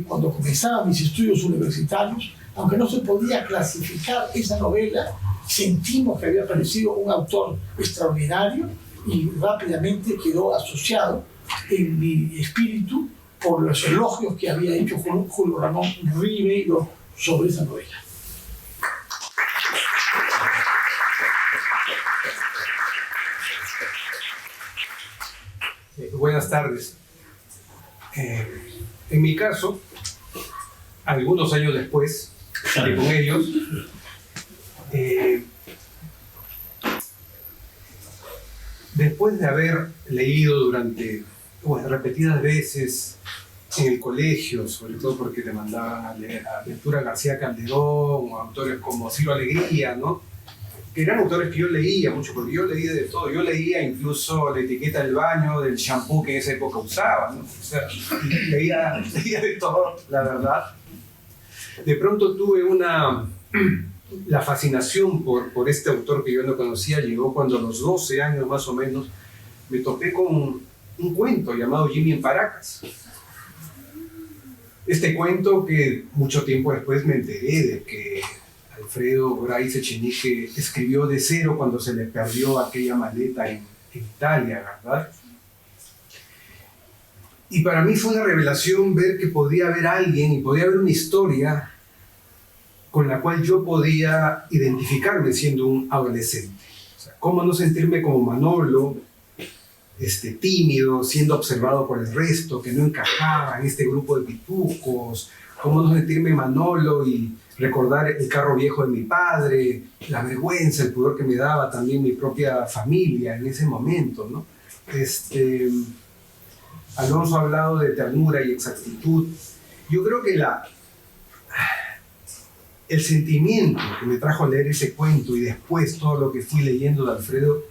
cuando comenzaba mis estudios universitarios. Aunque no se podía clasificar esa novela, sentimos que había aparecido un autor extraordinario y rápidamente quedó asociado en mi espíritu por los elogios que había hecho Julio Ramón Ribeiro sobre esa novela. Buenas tardes. En mi caso, algunos años después, salí con ellos. Después de haber leído durante repetidas veces en el colegio, sobre todo porque le mandaban a leer a Ventura García Calderón o autores como Ciro Alegría, ¿no? Que eran autores que yo leía mucho, porque yo leía de todo. Yo leía incluso la etiqueta del baño, del shampoo que en esa época usaba, ¿no? O sea, leía de todo, la verdad. De pronto tuve la fascinación por este autor que yo no conocía. Llegó cuando a los 12 años más o menos me topé con un cuento llamado Jimmy en Paracas. Este cuento que mucho tiempo después me enteré de que Alfredo Bryce Echenique escribió de cero cuando se le perdió aquella maleta en Italia, ¿verdad? Y para mí fue una revelación ver que podía haber alguien y podía haber una historia con la cual yo podía identificarme siendo un adolescente. O sea, cómo no sentirme como Manolo, tímido, siendo observado por el resto, que no encajaba en este grupo de pitucos, cómo no sentirme Manolo y recordar el carro viejo de mi padre, la vergüenza, el pudor que me daba también mi propia familia en ese momento, ¿no? Alonso ha hablado de ternura y exactitud. Yo creo que el sentimiento que me trajo a leer ese cuento y después todo lo que fui leyendo de Alfredo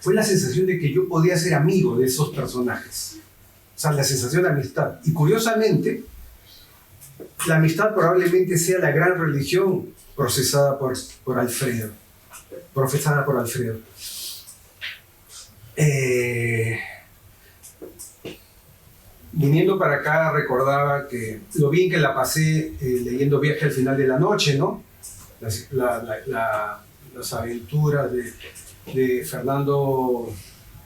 fue la sensación de que yo podía ser amigo de esos personajes. O sea, la sensación de amistad. Y curiosamente, la amistad probablemente sea la gran religión profesada por Alfredo. Viniendo para acá recordaba que lo bien que la pasé leyendo Viaje al final de la noche, ¿no? Las aventuras de Fernando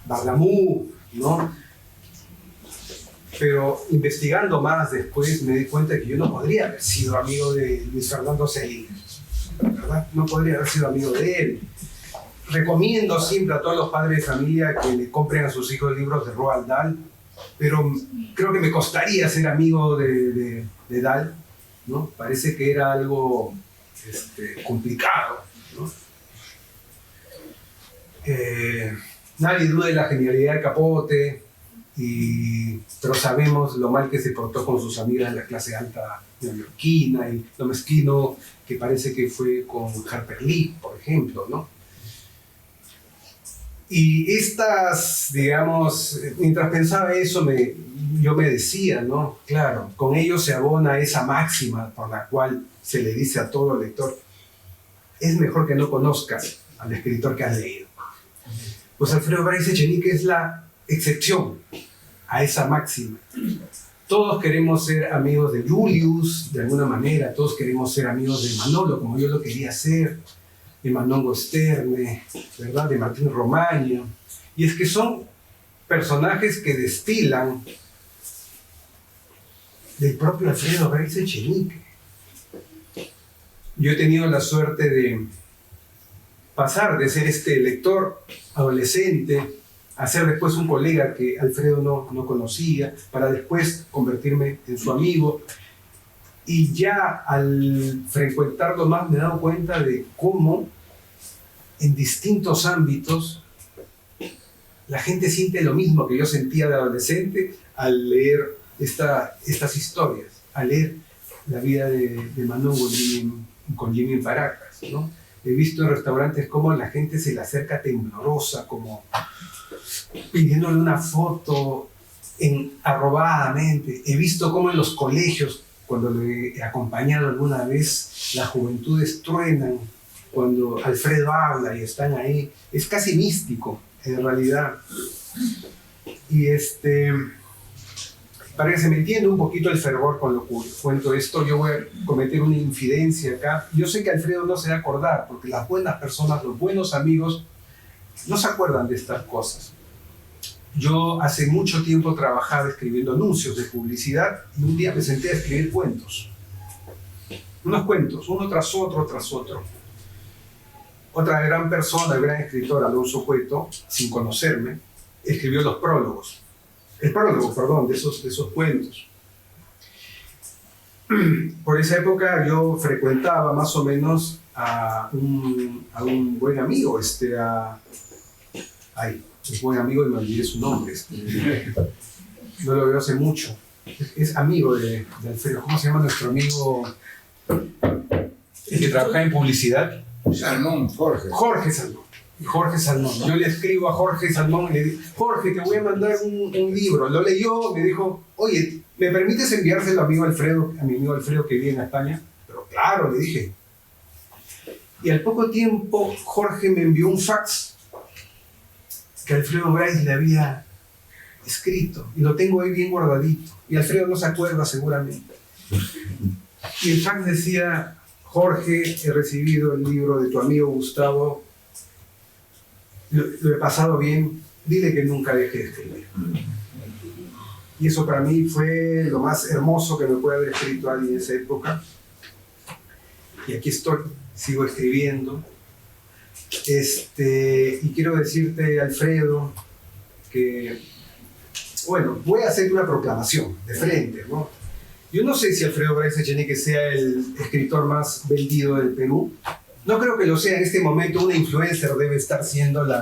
Barlamú, ¿no? Pero investigando más después me di cuenta de que yo no podría haber sido amigo de Luis Fernando Salinas, ¿verdad? No podría haber sido amigo de él. Recomiendo siempre a todos los padres de familia que le compren a sus hijos libros de Roald Dahl, pero creo que me costaría ser amigo de Dahl, ¿no? Parece que era algo complicado, ¿no? Nadie duda de la genialidad de Capote, pero sabemos lo mal que se portó con sus amigas de la clase alta neoyorquina y lo mezquino que parece que fue con Harper Lee, por ejemplo, ¿no? Y digamos, mientras pensaba eso, yo me decía, ¿no? Claro, con ello se abona esa máxima por la cual se le dice a todo lector: es mejor que no conozcas al escritor que has leído. Pues Alfredo Bryce Echenique es la excepción a esa máxima. Todos queremos ser amigos de Julius, de alguna manera, todos queremos ser amigos de Manolo, como yo lo quería ser, de Manon Sterne, ¿verdad? De Martín Romaño. Y es que son personajes que destilan del propio Alfredo Bryce Echenique. Yo he tenido la suerte de pasar de ser lector adolescente a ser después un colega que Alfredo no conocía, para después convertirme en su amigo. Y ya al frecuentarlo más me he dado cuenta de cómo en distintos ámbitos la gente siente lo mismo que yo sentía de adolescente al leer estas historias, al leer la vida de Manon con Jimmy en Paracas, ¿no? He visto en restaurantes cómo la gente se le acerca temblorosa, como pidiéndole una foto arrobadamente. He visto cómo en los colegios, cuando le he acompañado alguna vez, las juventudes truenan cuando Alfredo habla y están ahí. Es casi místico, en realidad. Y para que se me entienda un poquito el fervor con lo que cuento esto, yo voy a cometer una infidencia acá. Yo sé que Alfredo no se va a acordar, porque las buenas personas, los buenos amigos, no se acuerdan de estas cosas. yo hace mucho tiempo trabajaba escribiendo anuncios de publicidad y un día me senté a escribir cuentos. Unos cuentos, uno tras otro, tras otro. Otra gran persona, el gran escritor Alonso Cueto, sin conocerme, escribió los prólogos. El prólogo, perdón, de esos cuentos. Por esa época yo frecuentaba más o menos a un buen amigo, un buen amigo y me olvidé su nombre, no lo veo hace mucho. Es amigo de Alfredo. ¿Cómo se llama nuestro amigo? El que trabaja en publicidad. Salmón, Jorge. Jorge Salmón. Jorge Salmón. Yo le escribo a Jorge Salmón y le digo, Jorge, te voy a mandar un libro. Lo leyó, me dijo, oye, ¿me permites enviárselo a mi amigo Alfredo que vive en España? Pero claro, le dije. Y al poco tiempo Jorge me envió un fax que Alfredo Bryce le había escrito y lo tengo ahí bien guardadito. Y Alfredo no se acuerda seguramente. Y el fax decía, Jorge, he recibido el libro de tu amigo Gustavo, lo he pasado bien, dile que nunca deje de escribir. Y eso para mí fue lo más hermoso que me puede haber escrito alguien en esa época. Y aquí estoy, sigo escribiendo. Y quiero decirte, Alfredo, que, bueno, voy a hacer una proclamación de frente, ¿no? Yo no sé si Alfredo Bryce Echenique sea el escritor más vendido del Perú. No creo que lo sea en este momento. Una influencer debe estar siendo el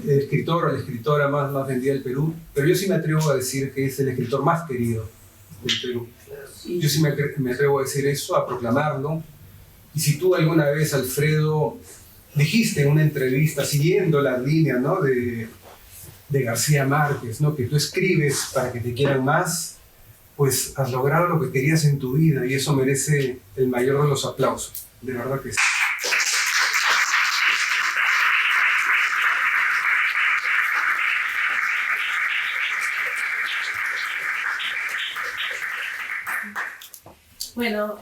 escritor o la escritora más vendida del Perú. Pero yo sí me atrevo a decir que es el escritor más querido del Perú. Yo sí me atrevo a decir eso, a proclamarlo. Y si tú alguna vez, Alfredo, dijiste en una entrevista, siguiendo la línea, ¿no?, de García Márquez, ¿no?, que tú escribes para que te quieran más, pues has logrado lo que querías en tu vida y eso merece el mayor de los aplausos. De verdad que sí. Bueno,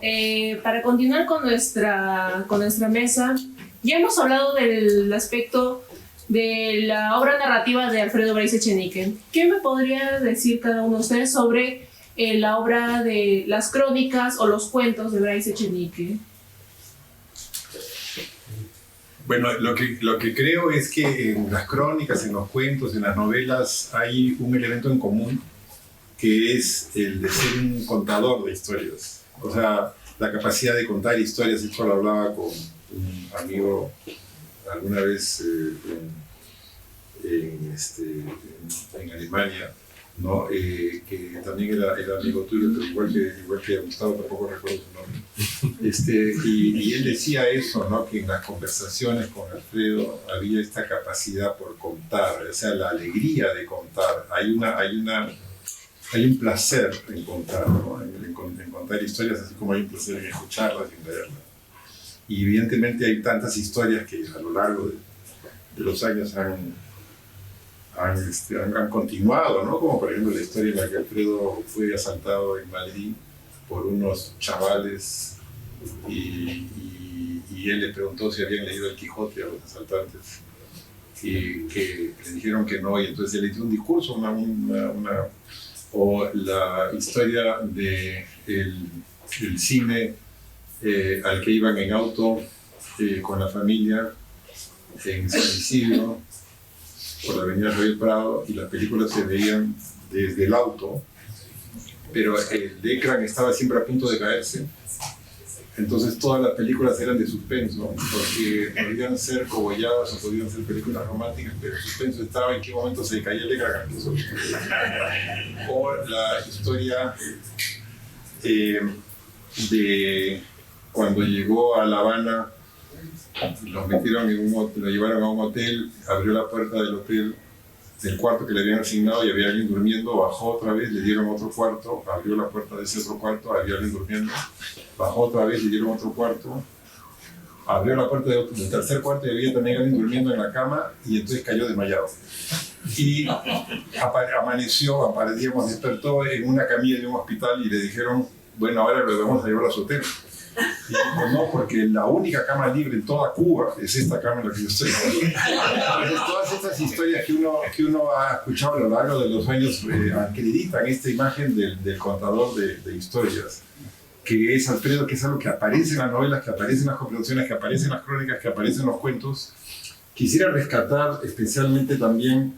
para continuar con nuestra mesa, ya hemos hablado del aspecto de la obra narrativa de Alfredo Bryce Echenique. ¿Qué me podría decir cada uno de ustedes sobre la obra de las crónicas o los cuentos de Bryce Echenique? Bueno, lo que creo es que en las crónicas, en los cuentos, en las novelas hay un elemento en común que es el de ser un contador de historias. O sea, la capacidad de contar historias. Esto lo hablaba con un amigo alguna vez en Alemania, ¿no? Que también era amigo tuyo, pero igual que Gustavo, tampoco recuerdo su nombre. Y él decía eso, ¿no? Que en las conversaciones con Alfredo había esta capacidad por contar, o sea, la alegría de contar. Hay un placer en contar, ¿no? En contar historias, así como hay un placer en escucharlas y en leerlas. Y evidentemente hay tantas historias que a lo largo de los años han continuado, ¿no? Como por ejemplo la historia en la que Alfredo fue asaltado en Madrid por unos chavales y él le preguntó si habían leído El Quijote a los asaltantes y que le dijeron que no, y entonces él le dio un discurso, o la historia del cine al que iban en auto con la familia en San Isidro por la avenida Royal Prado, y las películas se veían desde el auto, pero el ecran estaba siempre a punto de caerse. Entonces todas las películas eran de suspenso, porque podían ser cobolladas o podían ser películas románticas, pero el suspenso estaba en qué momento se caía el ecran. O la historia de cuando llegó a La Habana, lo llevaron a un hotel, abrió la puerta del hotel, del cuarto que le habían asignado y había alguien durmiendo, bajó otra vez, le dieron otro cuarto, abrió la puerta de ese otro cuarto, había alguien durmiendo, bajó otra vez, le dieron otro cuarto, abrió la puerta del tercer cuarto y había también alguien durmiendo en la cama y entonces cayó desmayado. Y despertó en una camilla de un hospital y le dijeron, bueno, ahora lo vamos a llevar a su hotel. Y no, porque la única cama libre en toda Cuba es esta cama en la que yo estoy. Entonces, todas estas historias que uno ha escuchado a lo largo de los años acreditan esta imagen del contador de historias, que es Alfredo, que es algo que aparece en las novelas, que aparece en las conversaciones, que aparece en las crónicas, que aparece en los cuentos. Quisiera rescatar especialmente también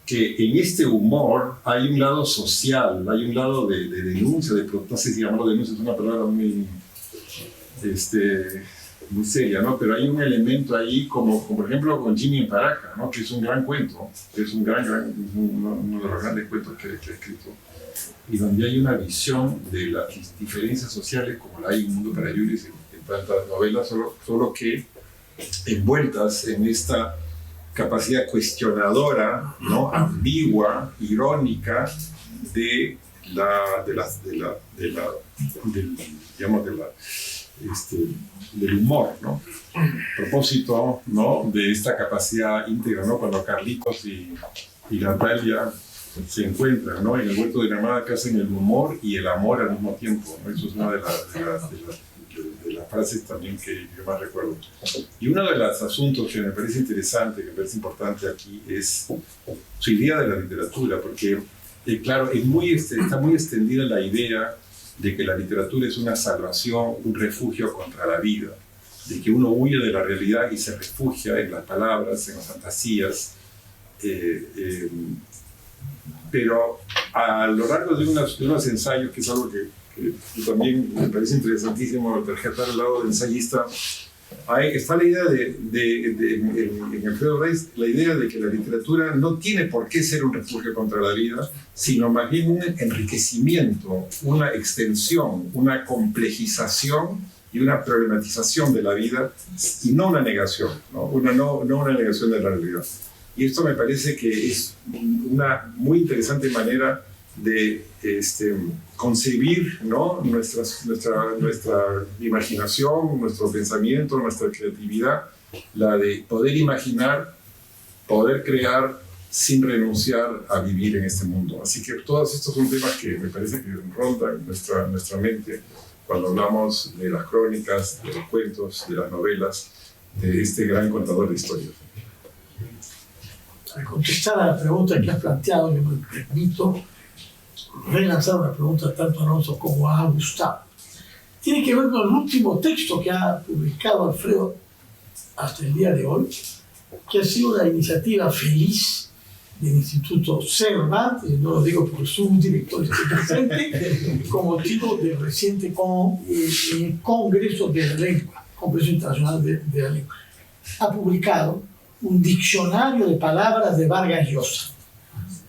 que en este humor hay un lado social, hay un lado de denuncia, no sé si llamarlo denuncia, es una palabra muy seria, ¿no? Pero hay un elemento ahí, como por ejemplo con Jimmy en Paraca, ¿no? Que es un gran cuento, que es uno de los grandes cuentos que he escrito, y donde hay una visión de las diferencias sociales, como la hay en Un Mundo para Yuris en tantas novelas, solo que envueltas en esta capacidad cuestionadora, ¿no? Ambigua, irónica del humor, ¿no? A propósito, ¿no? De esta capacidad íntegra, ¿no? Cuando Carlitos y Natalia se encuentran, ¿no? En el huerto de la amada, que hacen el humor y el amor al mismo tiempo, ¿no? Eso es una de las frases también que yo más recuerdo. Y uno de los asuntos que me parece interesante, que me parece importante aquí, es su idea de la literatura, porque, claro, está muy extendida la idea de que la literatura es una salvación, un refugio contra la vida, de que uno huye de la realidad y se refugia en las palabras, en las fantasías, pero a lo largo de unos ensayos, que es algo que también me parece interesantísimo tarjetar al lado del ensayista, está la idea en Alfredo Reyes, la idea de que la literatura no tiene por qué ser un refugio contra la vida, sino más bien un enriquecimiento, una extensión, una complejización y una problematización de la vida, y no una negación, no una negación de la realidad. Y esto me parece que es una muy interesante manera de concebir, ¿no? nuestra imaginación, nuestro pensamiento, nuestra creatividad, la de poder imaginar, poder crear sin renunciar a vivir en este mundo. Así que todos estos son temas que me parece que rondan nuestra mente cuando hablamos de las crónicas, de los cuentos, de las novelas, de este gran contador de historias. Al contestar a la pregunta que has planteado, yo me permito relanzar una pregunta tanto a Alonso como a Gustavo. Tiene que ver con el último texto que ha publicado Alfredo hasta el día de hoy, que ha sido una iniciativa feliz del Instituto Cervantes, no lo digo por su director presente, con motivo del reciente Congreso de la Lengua, Congreso Internacional de la Lengua. Ha publicado un diccionario de palabras de Vargas Llosa.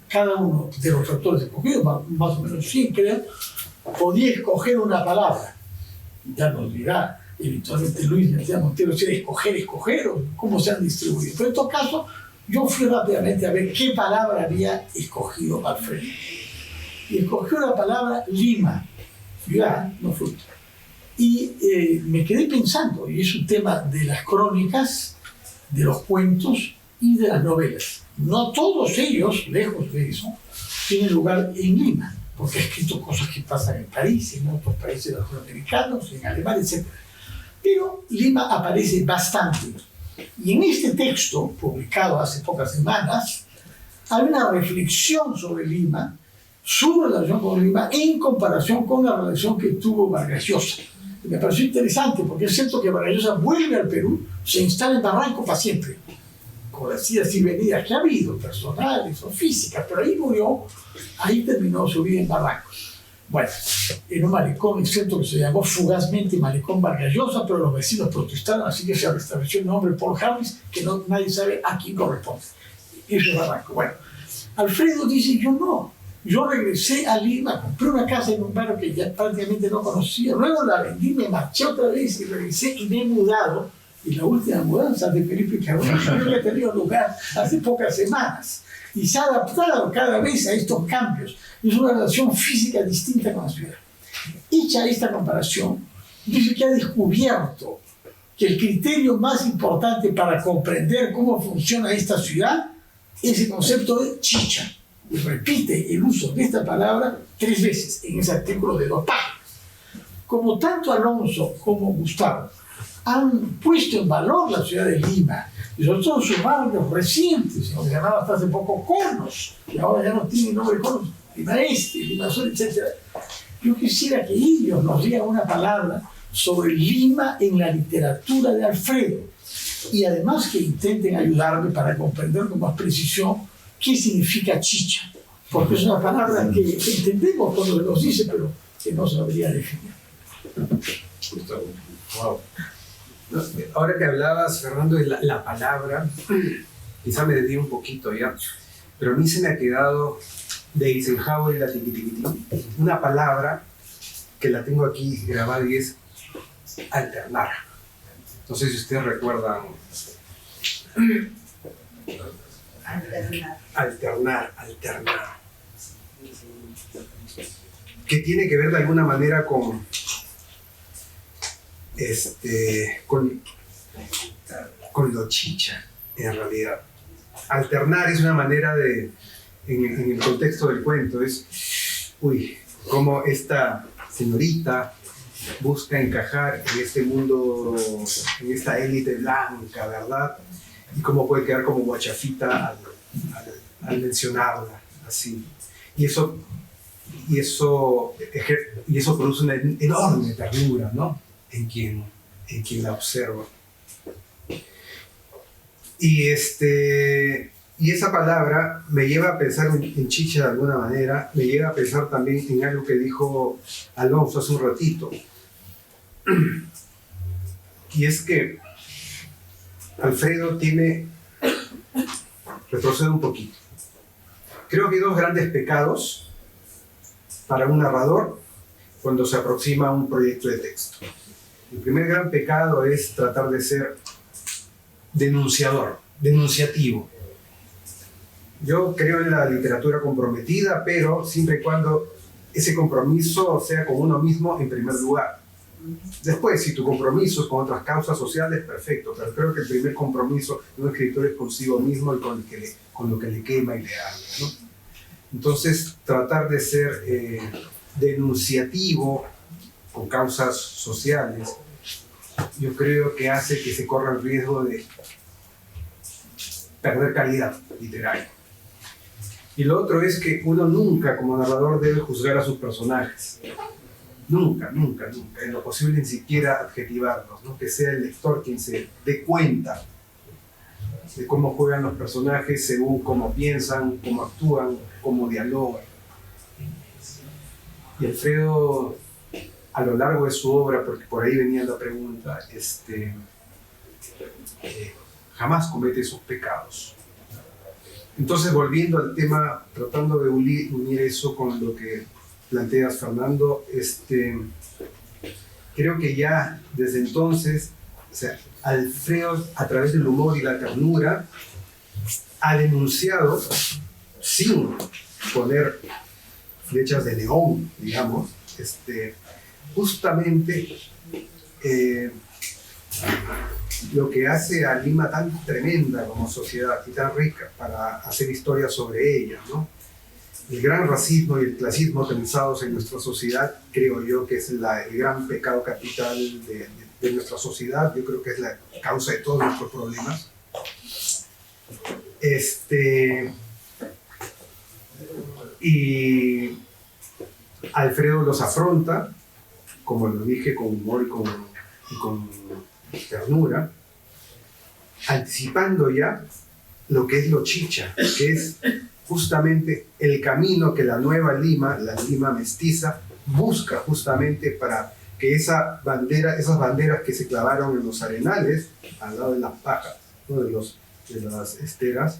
Cada uno de los autores escogidos, más o menos 100 creo, podía escoger una palabra. Ya nos dirá eventualmente Luis García Montero si era escoger o cómo se han distribuido. Pero en todo caso, yo fui rápidamente a ver qué palabra había escogido Alfredo. Y escogió la palabra Lima, ciudad, no fruta. Y me quedé pensando, y es un tema de las crónicas, de los cuentos y de las novelas. No todos ellos, lejos de eso, tienen lugar en Lima, porque ha escrito cosas que pasan en París, en otros países latinoamericanos, en Alemania, etc. Pero Lima aparece bastante. Y en este texto, publicado hace pocas semanas, hay una reflexión sobre Lima, su relación con Lima, en comparación con la relación que tuvo Vargas Llosa. Me pareció interesante, porque es cierto que Vargas Llosa vuelve al Perú, se instala en Barranco para siempre, con las idas y venidas que ha habido, personales o físicas, pero ahí murió, ahí terminó su vida en Barranco. Bueno, en un malecón, es cierto que se llamó fugazmente Malecón Vargas Llosa, pero los vecinos protestaron, así que se restableció el nombre Paul Harris, que nadie sabe a quién corresponde. Eso es Barranco. Bueno, Alfredo dice, yo no. Yo regresé a Lima, compré una casa en un barrio que ya prácticamente no conocía, luego la vendí, me marché otra vez y regresé y me he mudado. Y la última mudanza de Felipe Cardona no había tenido lugar hace pocas semanas. Y se ha adaptado cada vez a estos cambios. Es una relación física distinta con la ciudad. Hecha esta comparación, dice que ha descubierto que el criterio más importante para comprender cómo funciona esta ciudad es el concepto de chicha. Y repite el uso de esta palabra 3 veces en ese artículo de 2 páginas. como tanto Alonso como Gustavo han puesto en valor la ciudad de Lima, y sobre todo sus barrios recientes, donde ganaba hasta hace poco Conos, y ahora ya no tiene nombre Conos, Lima Este, Lima Sur, etc. Yo quisiera que ellos nos digan una palabra sobre Lima en la literatura de Alfredo, y además que intenten ayudarme para comprender con más precisión qué significa chicha, porque es una palabra que entendemos cuando se nos dice, pero que no sabría definir. Wow. No, ahora que hablabas, Fernando, de la palabra, quizá me desvío un poquito ya, pero a mí se me ha quedado de Eisenhower y la tiquitiquití una palabra que la tengo aquí grabada y es alternar. No sé si ustedes recuerdan. Alternar. Que tiene que ver de alguna manera con lo chicha, en realidad. Alternar es una manera de, en el contexto del cuento, es, cómo esta señorita busca encajar en este mundo, en esta élite blanca, ¿verdad? Y cómo puede quedar como guachafita al mencionarla, así. Y eso produce una enorme ternura, ¿no? En quien la observa. Y esa palabra me lleva a pensar en chicha de alguna manera, me lleva a pensar también en algo que dijo Alonso hace un ratito. Y es que Alfredo retrocede un poquito. Creo que hay dos grandes pecados para un narrador cuando se aproxima a un proyecto de texto. El primer gran pecado es tratar de ser denunciativo. Yo creo en la literatura comprometida, pero siempre y cuando ese compromiso sea con uno mismo en primer lugar. Después, si tu compromiso es con otras causas sociales, perfecto, pero creo que el primer compromiso de un escritor es consigo mismo y con lo que le quema y le arde, ¿no? Entonces, tratar de ser denunciativo con causas sociales, yo creo que hace que se corra el riesgo de perder calidad literaria. Y lo otro es que uno nunca, como narrador, debe juzgar a sus personajes. Nunca, en lo posible ni siquiera adjetivarlos, ¿no? Que sea el lector quien se dé cuenta de cómo juegan los personajes según cómo piensan, cómo actúan, cómo dialogan. Y Alfredo, a lo largo de su obra, porque por ahí venía la pregunta, jamás comete esos pecados. Entonces, volviendo al tema, tratando de unir eso con lo que planteas, Fernando, creo que ya desde entonces, o sea, Alfredo, a través del humor y la ternura, ha denunciado, sin poner flechas de neón, digamos, justamente lo que hace a Lima tan tremenda como sociedad y tan rica para hacer historia sobre ella, ¿no? El gran racismo y el clasismo pensados en nuestra sociedad, creo yo que es el gran pecado capital de nuestra sociedad. Yo creo que es la causa de todos nuestros problemas. Y Alfredo los afronta, como lo dije, con humor y con ternura, anticipando ya lo que es lo chicha, que es justamente el camino que la nueva Lima, la Lima mestiza, busca justamente para que esas banderas que se clavaron en los arenales, al lado de las pajas, ¿no? de las esteras,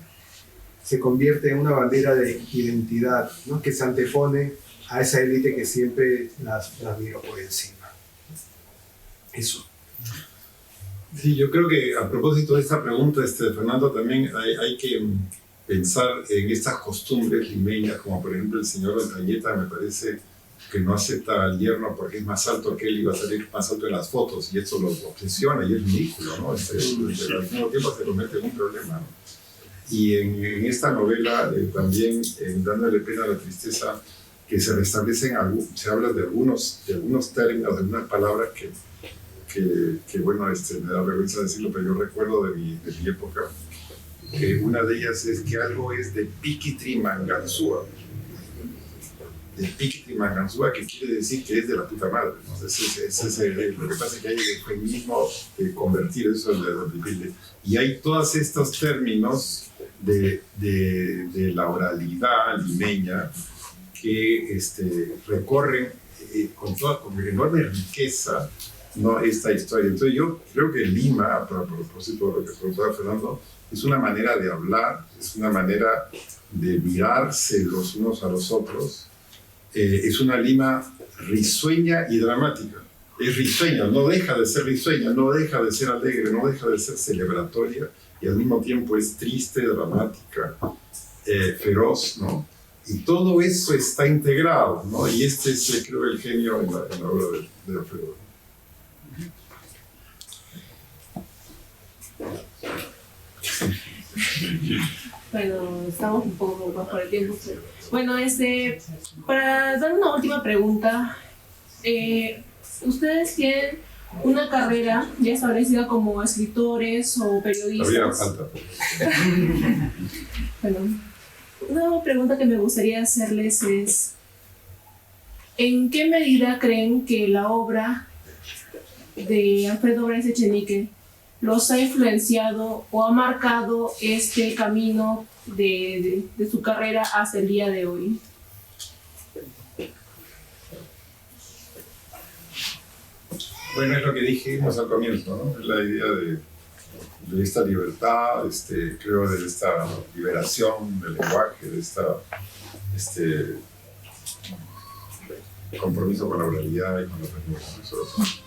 se convierte en una bandera de identidad, ¿no? Que se antepone a esa élite que siempre las mira por encima. Eso. Sí, yo creo que a propósito de esta pregunta, Fernando, también hay que pensar en estas costumbres limeñas, como por ejemplo el señor Montañeta, me parece que no acepta al yerno porque es más alto que él y va a salir más alto en las fotos, y eso lo obsesiona y es ridículo, ¿no? Al mismo tiempo se comete un problema, ¿no? Y en esta novela también, dándole pena a la tristeza, que se restablecen, se habla de algunos términos, de algunas palabras que bueno, me da vergüenza decirlo, pero yo recuerdo de mi época, que una de ellas es que algo es de Piquitri-Manganzúa. De Piquitri-Manganzúa, que quiere decir que es de la puta madre, ¿no? Lo que pasa es que hay el eufemismo de convertir eso en de y hay todos estos términos de la oralidad limeña que recorren con enorme riqueza, ¿no?, esta historia. Entonces yo creo que Lima, a propósito de lo que preguntaba Fernando, es una manera de hablar, es una manera de mirarse los unos a los otros. Es una Lima risueña y dramática. Es risueña, no deja de ser risueña, no deja de ser alegre, no deja de ser celebratoria, y al mismo tiempo es triste, dramática, feroz, ¿no? Y todo eso está integrado, ¿no? Y este es, creo, el genio en la obra de Alfredo. Bueno, estamos un poco ocupados por el tiempo. Bueno, para dar una última pregunta, ¿ustedes tienen una carrera ya establecida como escritores o periodistas? Todavía falta. Bueno, una pregunta que me gustaría hacerles es, ¿en qué medida creen que la obra de Alfredo Bryce Echenique los ha influenciado o ha marcado este camino de su carrera hasta el día de hoy? Bueno, es lo que dijimos al comienzo, ¿no? Es la idea de esta libertad, creo, de esta liberación del lenguaje, de este compromiso con la oralidad y con los recursos.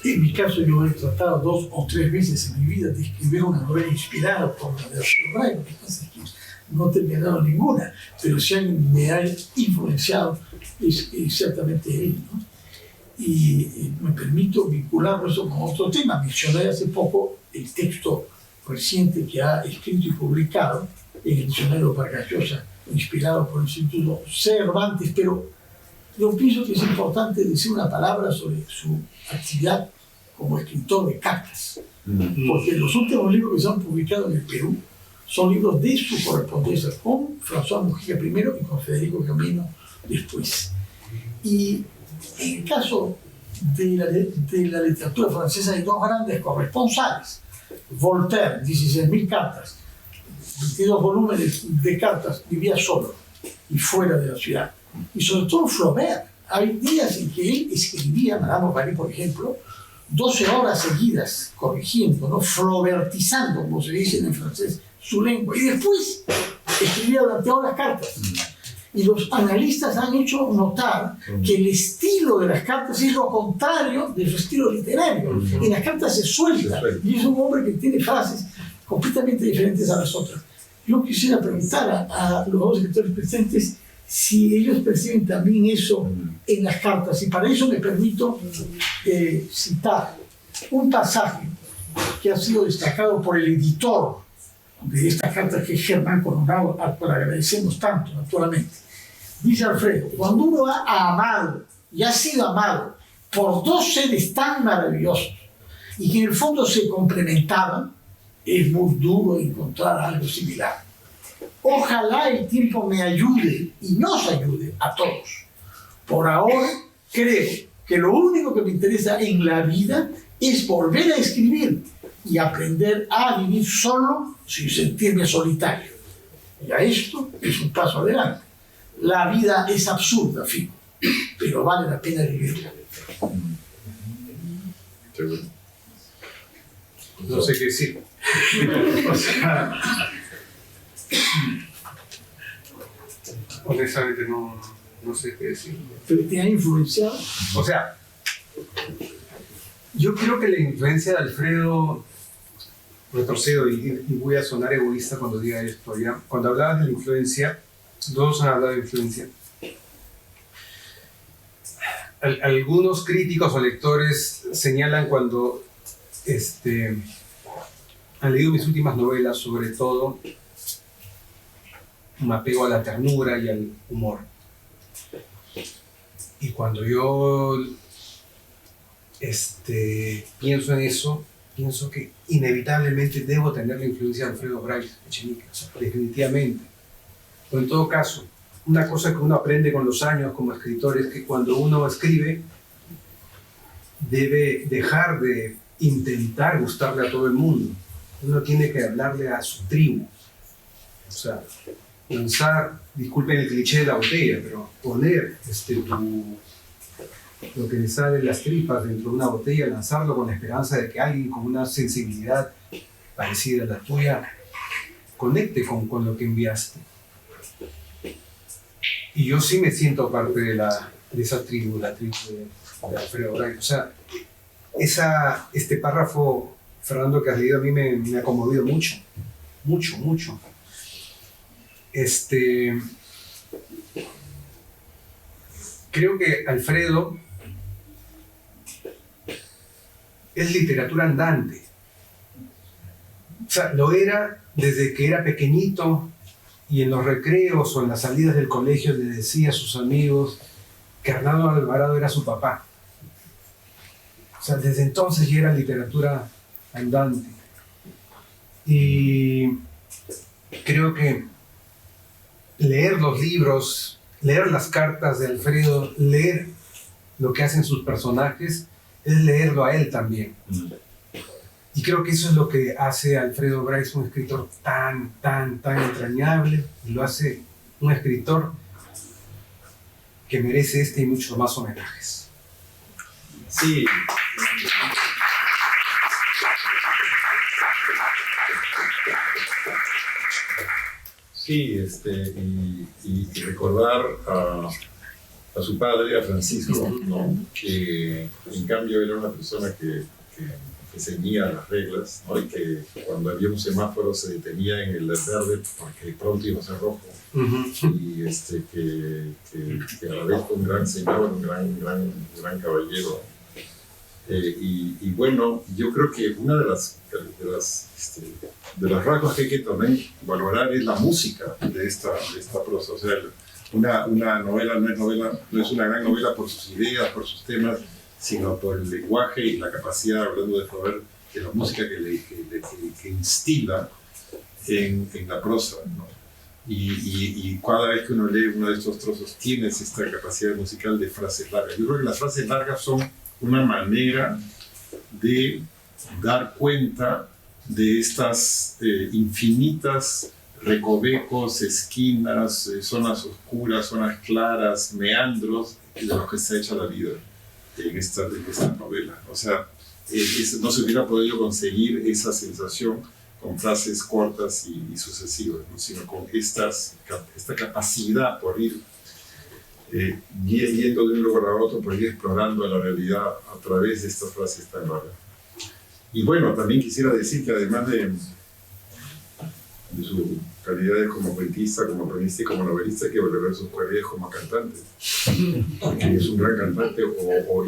En mi caso, yo he tratado 2 o 3 veces en mi vida de escribir una novela inspirada por la de Alfredo Bryce. Lo que pasa es que no he terminado ninguna, pero si alguien me ha influenciado es ciertamente él, ¿no? Y me permito vincularlo eso con otro tema. Mencioné hace poco el texto reciente que ha escrito y publicado en el diccionario Vargas Llosa, inspirado por el Instituto Cervantes, pero yo pienso que es importante decir una palabra sobre su actividad como escritor de cartas, porque los últimos libros que se han publicado en el Perú son libros de su correspondencia con François Mujica primero y con Federico Camino después. Y en el caso de la literatura francesa hay 2 grandes corresponsales: Voltaire, 16.000 cartas, 22 volúmenes de cartas, vivía solo y fuera de la ciudad. Y sobre todo Flaubert. Hay días en que él escribía, Madame Bovary, por ejemplo, 12 horas seguidas corrigiendo, ¿no?, flaubertizando, como se dice en francés, su lengua, y después escribía durante horas cartas. Y los analistas han hecho notar que el estilo de las cartas es lo contrario de su estilo literario. En las cartas se suelta, y es un hombre que tiene frases completamente diferentes a las otras. Yo quisiera preguntar a los 2 escritores presentes si ellos perciben también eso en las cartas, y para eso me permito citar un pasaje que ha sido destacado por el editor de esta carta, que es Germán Coronado, al cual agradecemos tanto, naturalmente. Dice Alfredo: cuando uno ha amado y ha sido amado por 2 seres tan maravillosos y que en el fondo se complementaban, es muy duro encontrar algo similar. Ojalá el tiempo me ayude y nos ayude a todos. Por ahora creo que lo único que me interesa en la vida es volver a escribir y aprender a vivir solo sin sentirme solitario. Ya esto es un paso adelante. La vida es absurda, fijo, pero vale la pena vivirla. No sé qué decir. O sea, honestamente no sé qué decir. ¿Pero te ha influenciado? O sea, yo creo que la influencia de Alfredo, retrocedo y voy a sonar egoísta cuando diga esto, ya, cuando hablabas de la influencia, todos han hablado de influencia. Algunos críticos o lectores señalan cuando han leído mis últimas novelas, sobre todo, un apego a la ternura y al humor. Y cuando yo pienso en eso, pienso que inevitablemente debo tener la influencia de Alfredo Bryce Echenique, o sea, definitivamente. O en todo caso, una cosa que uno aprende con los años como escritor es que cuando uno escribe debe dejar de intentar gustarle a todo el mundo. Uno tiene que hablarle a su tribu. O sea, lanzar, disculpen el cliché de la botella, pero poner lo que le sale de las tripas dentro de una botella, lanzarlo con la esperanza de que alguien con una sensibilidad parecida a la tuya conecte con lo que enviaste. Y yo sí me siento parte de esa tribu, la tribu de Alfredo Bryce. O sea, este párrafo, Fernando, que has leído a mí me ha conmovido mucho, mucho, mucho. Creo que Alfredo es literatura andante. O sea, lo era desde que era pequeñito y en los recreos o en las salidas del colegio le decía a sus amigos que Arnaldo Alvarado era su papá. O sea, desde entonces ya era literatura andante. Y creo que leer los libros, leer las cartas de Alfredo, leer lo que hacen sus personajes, es leerlo a él también. Y creo que eso es lo que hace a Alfredo Bryce un escritor tan entrañable, y lo hace un escritor que merece y muchos más homenajes. Sí. Sí, y recordar a su padre, a Francisco, ¿no? Que en cambio era una persona que seguía las reglas, ¿no? Y que cuando había un semáforo se detenía en el verde porque pronto iba a ser rojo. Y que a la vez fue un gran señor, un gran caballero. Y bueno, yo creo que una de las rasgos que hay que también valorar es la música de esta prosa. O sea, una novela no es una gran novela por sus ideas, por sus temas, sino por el lenguaje y la capacidad, hablando de Flaubert, de la música que instila en la prosa, ¿no? Y cada vez que uno lee uno de estos trozos tienes esta capacidad musical de frases largas. Yo creo que las frases largas son una manera de dar cuenta de estas infinitas recovecos, esquinas, zonas oscuras, zonas claras, meandros de los que está hecha la vida en esta novela. O sea, no se hubiera podido conseguir esa sensación con frases cortas y sucesivas, ¿no? Sino con esta capacidad por ir yendo de un lugar a otro, por ir explorando la realidad a través de estas frases tan largas. Y bueno, también quisiera decir que además de sus calidades como cuentista, como cronista y como novelista, hay que valorar sus cualidades como cantante. Porque es un gran cantante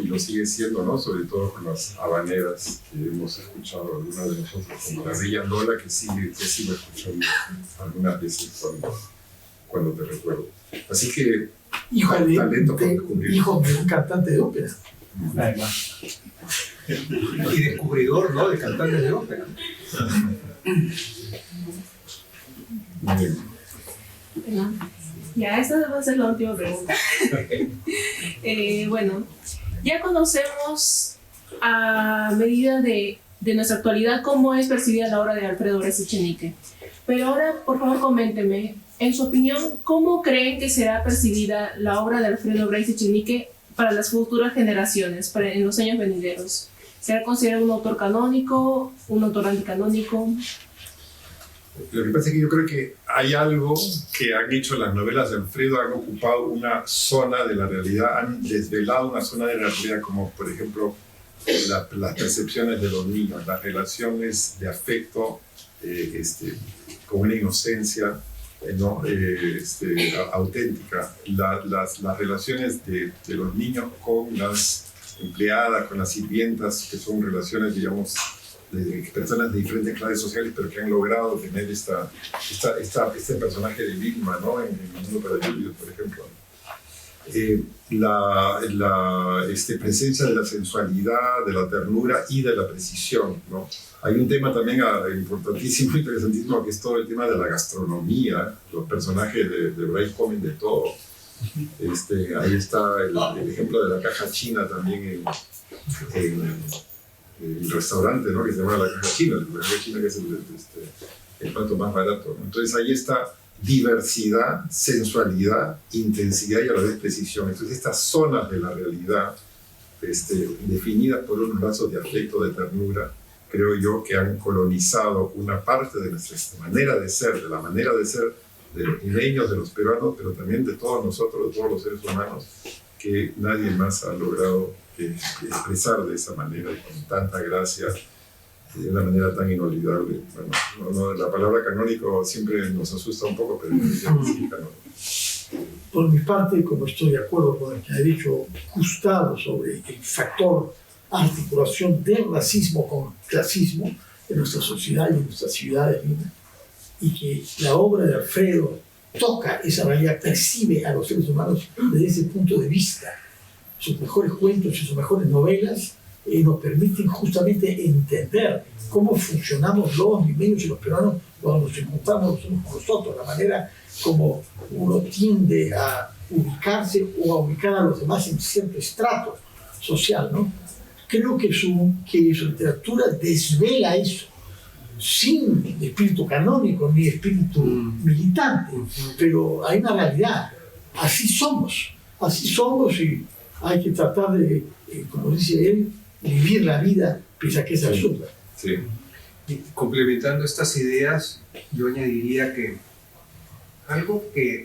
y lo sigue siendo, ¿no? Sobre todo con las habaneras que hemos escuchado algunas de nosotros, como la Bella Lola, que sí lo escucho algunas veces cuando te recuerdo. Así que talento por descubrir. Hijo de un cantante de ópera. Además. Y descubridor, ¿no? De cantantes de ópera. Bien. Bueno, ya, esta va a ser la última pregunta. Bueno, ya conocemos a medida de nuestra actualidad cómo es percibida la obra de Alfredo Bryce Echenique. Pero ahora, por favor, coménteme, en su opinión, ¿cómo creen que será percibida la obra de Alfredo Bryce Echenique para las futuras generaciones, en los años venideros? ¿Será considerado un autor canónico, un autor anticanónico? Lo que pasa es que yo creo que hay algo que han hecho las novelas de Alfredo, han ocupado una zona de la realidad, han desvelado una zona de la realidad, como por ejemplo las percepciones de los niños, las relaciones de afecto con una inocencia ¿no? Auténtica, las relaciones de los niños con las empleadas, con las sirvientas, que son relaciones, digamos, de personas de diferentes clases sociales, pero que han logrado tener este personaje de Vilma, ¿no? En el mundo para Julio, por ejemplo. La presencia de la sensualidad, de la ternura y de la precisión, ¿no? Hay un tema también importantísimo, interesantísimo, que es todo el tema de la gastronomía. Los personajes de Bryce comen de todo. Ahí está el ejemplo de la caja china también en el restaurante, ¿no? Que se llama la caja china, que es el plato más barato, ¿no? Entonces ahí está diversidad, sensualidad, intensidad y a la vez precisión. Entonces estas zonas de la realidad definidas por unos lazos de afecto, de ternura, creo yo que han colonizado una parte de nuestra manera de ser, de la manera de ser de los limeños, de los peruanos, pero también de todos nosotros, de todos los seres humanos, que nadie más ha logrado expresar de esa manera y con tanta gracia, de una manera tan inolvidable. Bueno, la palabra canónico siempre nos asusta un poco, pero es canónico. Por mi parte, como estoy de acuerdo con el que ha dicho Gustavo sobre el factor articulación del racismo con clasismo en nuestra sociedad y en nuestras ciudades, y que la obra de Alfredo toca esa realidad, percibe a los seres humanos desde ese punto de vista. Sus mejores cuentos y sus mejores novelas nos permiten justamente entender cómo funcionamos los limeños y los peruanos cuando nos encontramos los unos con los otros, la manera como uno tiende a ubicarse o a ubicar a los demás en cierto estrato social, ¿no? Creo que su literatura desvela eso, sin espíritu canónico ni espíritu militante, pero hay una realidad. Así somos y hay que tratar de, como dice él, vivir la vida pese a que es absurda. Sí. Y complementando estas ideas, yo añadiría que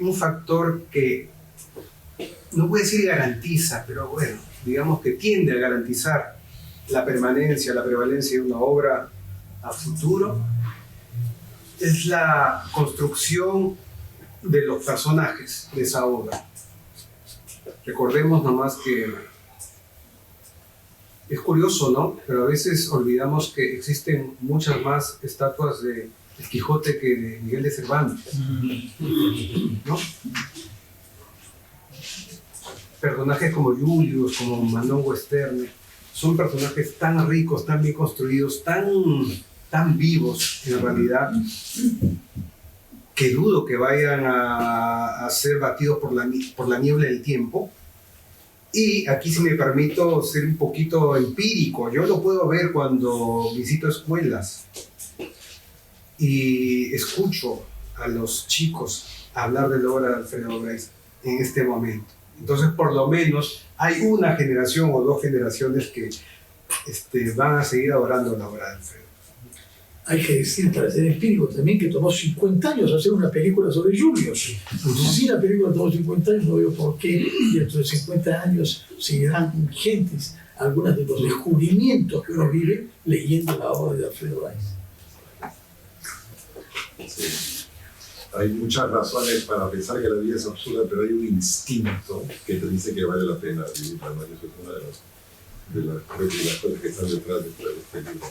un factor que no voy a decir garantiza, pero bueno, digamos que tiende a garantizar la permanencia, la prevalencia de una obra a futuro, es la construcción de los personajes de esa obra. Recordemos nomás que es curioso, ¿no? Pero a veces olvidamos que existen muchas más estatuas de El Quijote que de Miguel de Cervantes, ¿no? Personajes como Julius, como Manon Western, son personajes tan ricos, tan bien construidos, tan vivos en realidad, que dudo que vayan a ser batidos por la niebla del tiempo. Y aquí, si me permito ser un poquito empírico, yo lo puedo ver cuando visito escuelas y escucho a los chicos hablar de la obra de Alfredo Bryce en este momento. Entonces, por lo menos, hay una generación o dos generaciones que van a seguir adorando la obra de Alfredo. Hay que decir, para ser empírico también, que tomó 50 años hacer una película sobre Julius. Si la película tomó 50 años, no veo por qué dentro de 50 años seguirán vigentes algunos de los descubrimientos que uno vive leyendo la obra de Alfredo Bryce. Sí. Hay muchas razones para pensar que la vida es absurda, pero hay un instinto que te dice que vale la pena vivirla, ¿no? Y eso es una de las cosas que están detrás de este libro.